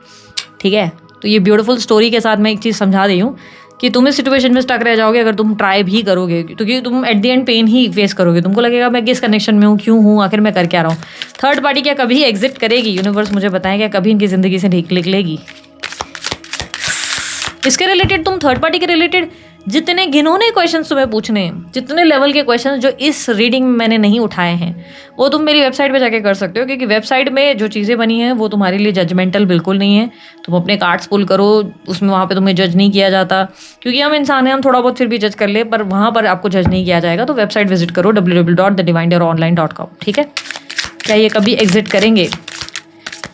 ठीक है, तो ये ब्यूटीफुल स्टोरी के साथ मैं एक चीज़ समझा रही हूँ कि तुम इस सिचुएशन में स्टक रह जाओगे अगर तुम ट्राई भी करोगे, क्योंकि तुम एट द एंड पेन ही फेस करोगे। तुमको लगेगा मैं किस कनेक्शन में हूँ, क्यों हूँ, आखिर मैं कर क्या रहा हूँ। थर्ड पार्टी क्या कभी एग्जिट करेगी? यूनिवर्स मुझे बताएं, क्या कभी इनकी ज़िंदगी से निकलेगी? इसके रिलेटेड, तुम थर्ड पार्टी के रिलेटेड जितने घिनौने क्वेश्चंस तुम्हें पूछने हैं, जितने लेवल के क्वेश्चंस जो इस रीडिंग में मैंने नहीं उठाए हैं, वो तुम मेरी वेबसाइट पे जाके कर सकते हो। क्योंकि वेबसाइट में जो चीज़ें बनी हैं वो तुम्हारे लिए जजमेंटल बिल्कुल नहीं है। तुम अपने कार्ड्स पुल करो, उसमें वहाँ पे तुम्हें जज नहीं किया जाता, क्योंकि हम इंसान हैं, हम थोड़ा बहुत फिर भी जज कर ले, पर वहाँ पर आपको जज नहीं किया जाएगा। तो वेबसाइट विजिट करो www.thedivinedareonline.com। ठीक है, क्या ये कभी एग्जिट करेंगे?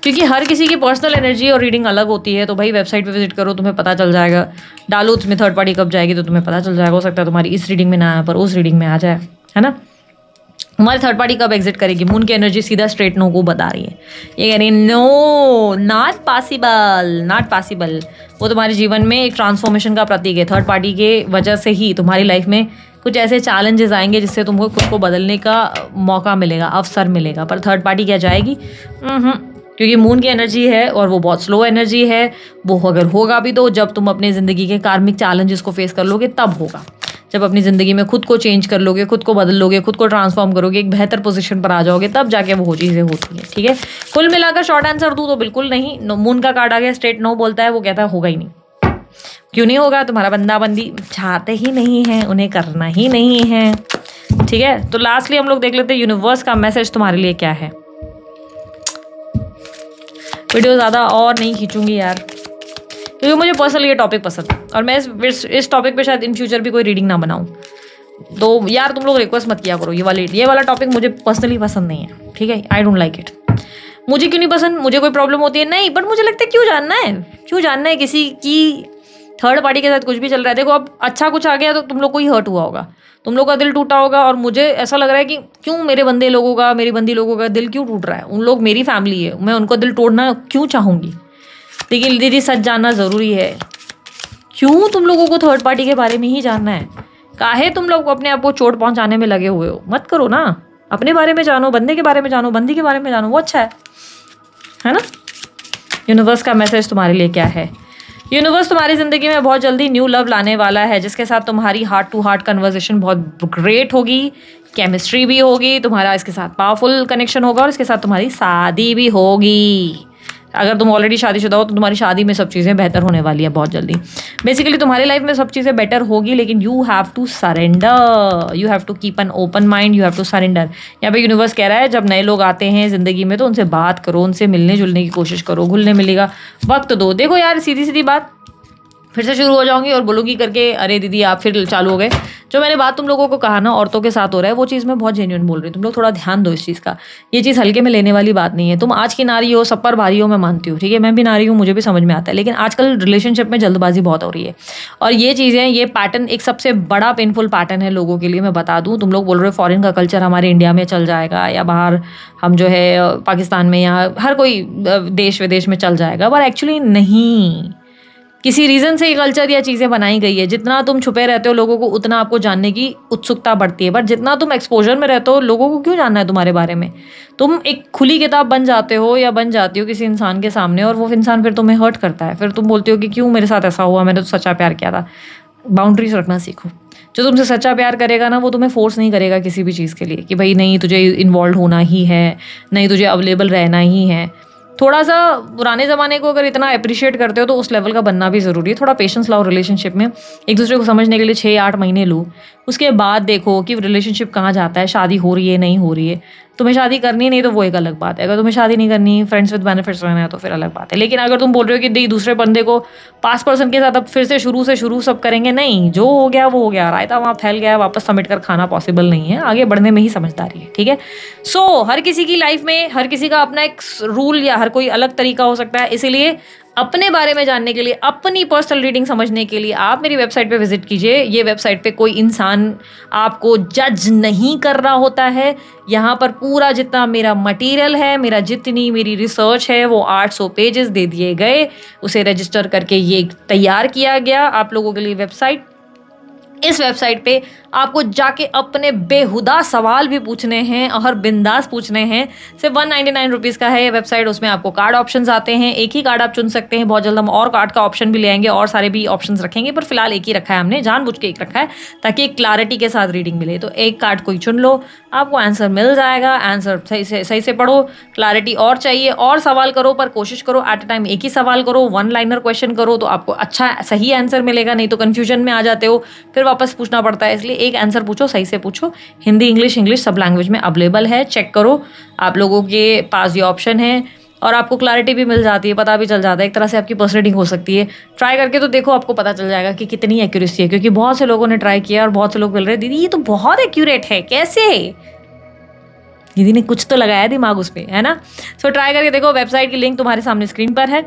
क्योंकि हर किसी की पर्सनल एनर्जी और रीडिंग अलग होती है। तो भाई वेबसाइट पे विजिट करो, तुम्हें पता चल जाएगा। डालो उसमें थर्ड पार्टी कब जाएगी तो तुम्हें पता चल जाएगा। हो सकता है तुम्हारी इस रीडिंग में ना आए पर उस रीडिंग में आ जाए, है ना। हमारी थर्ड पार्टी कब एग्जिट करेगी? मून की एनर्जी सीधा स्ट्रेट नो को बता रही है। ये कह रही है no, not possible, not possible. वो तुम्हारे जीवन में एक ट्रांसफॉर्मेशन का प्रतीक है। थर्ड पार्टी के वजह से ही तुम्हारी लाइफ में कुछ ऐसे चैलेंजेस आएंगे जिससे तुमको खुद को बदलने का मौका मिलेगा, अवसर मिलेगा। पर थर्ड पार्टी क्या जाएगी? क्योंकि मून की एनर्जी है और वो बहुत स्लो एनर्जी है। वो अगर होगा भी तो जब तुम अपनी ज़िंदगी के कार्मिक चैलेंजेस को फेस कर लोगे तब होगा। जब अपनी ज़िंदगी में खुद को चेंज कर लोगे, खुद को बदल लोगे, खुद को ट्रांसफॉर्म करोगे, एक बेहतर पोजीशन पर आ जाओगे, तब जाके वो चीज़ें होती है। ठीक है, कुल मिलाकर शॉर्ट आंसर दूँ तो बिल्कुल नहीं। मून का कार्ड आ गया, स्ट्रेट नो बोलता है। वो कहता है होगा ही नहीं। क्यों नहीं होगा? तुम्हारा बंदा बंदी चाहते ही नहीं है, उन्हें करना ही नहीं है। ठीक है, तो लास्टली हम लोग देख लेते हैं यूनिवर्स का मैसेज तुम्हारे लिए क्या है। वीडियो ज़्यादा और नहीं खींचूंगी यार, क्योंकि मुझे पर्सनली ये टॉपिक पसंद है और मैं इस टॉपिक पे शायद इन फ्यूचर भी कोई रीडिंग ना बनाऊं। तो यार तुम लोग रिक्वेस्ट मत किया करो। ये वाला टॉपिक मुझे पर्सनली पसंद नहीं है। ठीक है, आई डोंट लाइक इट। मुझे क्यों नहीं पसंद? मुझे कोई प्रॉब्लम होती है नहीं, बट मुझे लगता है क्यों जानना है किसी की थर्ड पार्टी के साथ कुछ भी चल रहा है। देखो, अब अच्छा कुछ आ गया तो तुम लोग को ही हर्ट हुआ होगा, तुम लोग का दिल टूटा होगा। और मुझे ऐसा लग रहा है कि क्यों मेरे बंदे लोगों का, मेरी बंदी लोगों का दिल क्यों टूट रहा है? उन लोग मेरी फैमिली है, मैं उनको दिल तोड़ना क्यों चाहूँगी? लेकिन दीदी सच जानना ज़रूरी है। क्यों तुम लोगों को थर्ड पार्टी के बारे में ही जानना है? काहे तुम लोग अपने आप को चोट पहुंचाने में लगे हुए हो? मत करो ना, अपने बारे में जानो, बंदे के बारे में जानो, बंदी के बारे में जानो, वो अच्छा है ना। यूनिवर्स का मैसेज तुम्हारे लिए क्या है? यूनिवर्स तुम्हारी ज़िंदगी में बहुत जल्दी न्यू लव लाने वाला है, जिसके साथ तुम्हारी हार्ट टू हार्ट कन्वर्सेशन बहुत ग्रेट होगी, केमिस्ट्री भी होगी, तुम्हारा इसके साथ पावरफुल कनेक्शन होगा और इसके साथ तुम्हारी शादी भी होगी। अगर तुम ऑलरेडी शादीशुदा हो तो तुम्हारी शादी में सब चीज़ें बेहतर होने वाली है बहुत जल्दी। बेसिकली तुम्हारी लाइफ में सब चीज़ें बेटर होगी, लेकिन you have to surrender, you have to keep an open mind, you have to surrender. यहाँ पे यूनिवर्स कह रहा है जब नए लोग आते हैं ज़िंदगी में तो उनसे बात करो, उनसे मिलने जुलने की कोशिश करो, घुलने मिलेगा वक्त दो। देखो यार, सीधी सीधी बात फिर से शुरू हो जाऊंगी और बोलूँगी करके अरे दीदी आप फिर चालू हो गए। जो मैंने बात तुम लोगों को कहा ना औरतों के साथ हो रहा है, वो चीज़ मैं बहुत जेन्युइन बोल रही हूँ। तुम लोग थोड़ा ध्यान दो इस चीज़ का। ये चीज़ हल्के में लेने वाली बात नहीं है। तुम आज की नारी हो, सब पर भारी हो, मैं मानती हूँ। ठीक है, मैं भी नारी हूँ, मुझे भी समझ में आता है। लेकिन आजकल रिलेशनशिप में जल्दबाजी बहुत हो रही है और ये चीज़ें, ये पैटर्न एक सबसे बड़ा पेनफुल पैटर्न है लोगों के लिए। मैं बता दूँ, तुम लोग बोल रहे हो फॉरेन का कल्चर हमारे इंडिया में चल जाएगा या बाहर हम जो है पाकिस्तान में या हर कोई देश विदेश में चल जाएगा, पर एक्चुअली नहीं। किसी रीज़न से ये कल्चर या चीज़ें बनाई गई है। जितना तुम छुपे रहते हो लोगों को, उतना आपको जानने की उत्सुकता बढ़ती है। पर जितना तुम एक्सपोजर में रहते हो, लोगों को क्यों जानना है तुम्हारे बारे में? तुम एक खुली किताब बन जाते हो या बन जाती हो किसी इंसान के सामने और वो इंसान फिर तुम्हें हर्ट करता है। फिर तुम बोलते हो कि क्यों मेरे साथ ऐसा हुआ, मैंने तो सच्चा प्यार किया था। बाउंड्रीज रखना सीखो। जो तुमसे सच्चा प्यार करेगा ना, वो तुम्हें फोर्स नहीं करेगा किसी भी चीज़ के लिए कि भाई नहीं तुझे इन्वॉल्व होना ही है, नहीं तुझे अवेलेबल रहना ही है। थोड़ा सा पुराने ज़माने को अगर इतना अप्रिशिएट करते हो तो उस लेवल का बनना भी ज़रूरी है। थोड़ा पेशेंस लाओ रिलेशनशिप में, एक दूसरे को समझने के लिए 6-8 महीने लो। उसके बाद देखो कि रिलेशनशिप कहाँ जाता है, शादी हो रही है नहीं हो रही है। तुम्हें शादी करनी नहीं तो वो एक अलग बात है। अगर तुम्हें शादी नहीं करनी, फ्रेंड्स विद बेनिफिट्स रहना है तो फिर अलग बात है। लेकिन अगर तुम बोल रहे हो कि नहीं दूसरे बंदे को पास पर्सन के साथ अब फिर से शुरू सब करेंगे, नहीं, जो हो गया वो हो गया, रायता वहाँ फैल गया, वापस समेट कर खाना पॉसिबल नहीं है। आगे बढ़ने में ही समझदारी है। ठीक है, सो हर किसी की लाइफ में हर किसी का अपना एक रूल या हर कोई अलग तरीका हो सकता है। इसीलिए अपने बारे में जानने के लिए, अपनी पर्सनल रीडिंग समझने के लिए आप मेरी वेबसाइट पे विजिट कीजिए। ये वेबसाइट पे कोई इंसान आपको जज नहीं कर रहा होता है। यहाँ पर पूरा जितना मेरा मटेरियल है, जितनी मेरी रिसर्च है, वो 800 पेजेस दे दिए गए, उसे रजिस्टर करके ये तैयार किया गया आप लोगों के लिए वेबसाइट। इस वेबसाइट पे आपको जाके अपने बेहुदा सवाल भी पूछने हैं और बिंदास पूछने हैं। सिर्फ 199 रुपीज़ का है ये वेबसाइट। उसमें आपको कार्ड ऑप्शंस आते हैं, एक ही कार्ड आप चुन सकते हैं। बहुत जल्द हम और कार्ड का ऑप्शन भी ले आएंगे और सारे भी ऑप्शंस रखेंगे, पर फिलहाल एक ही रखा है हमने, जानबूझ के एक रखा है ताकि एक क्लैरिटी के साथ रीडिंग मिले। तो एक कार्ड कोई चुन लो, आपको आंसर मिल जाएगा। आंसर सही से पढ़ो, क्लैरिटी और चाहिए और सवाल करो, पर कोशिश करो एट अ टाइम एक ही सवाल करो, 1 लाइनर क्वेश्चन करो तो आपको अच्छा सही आंसर मिलेगा। नहीं तो कन्फ्यूजन में आ जाते हो, फिर वापस पूछना पड़ता है। इसलिए एक आंसर पूछो, सही से पूछो। हिंदी इंग्लिश सब लैंग्वेज में अवेलेबल है, चेक करो। आप लोगों के पास ये ऑप्शन है और आपको क्लैरिटी भी मिल जाती है, पता भी चल जाता है। एक तरह से आपकी पर्सनल रीडिंग हो सकती है। ट्राई करके तो देखो, आपको पता चल जाएगा कि कितनी एक्यूरेसी है। क्योंकि बहुत से लोगों ने ट्राई किया और बहुत से लोग बोल रहे हैं दीदी ये तो बहुत एक्यूरेट है, कैसे? दीदी ने कुछ तो लगाया दिमाग उस पर, है ना। सो ट्राई करके देखो, वेबसाइट की लिंक तुम्हारे सामने स्क्रीन पर है।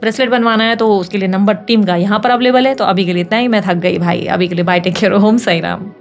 ब्रेसलेट बनवाना है तो उसके लिए नंबर टीम का यहाँ पर अवेलेबल है। तो अभी के लिए इतना ही, मैं थक गई भाई, अभी के लिए बाय, टेक केयर, ओम साई राम।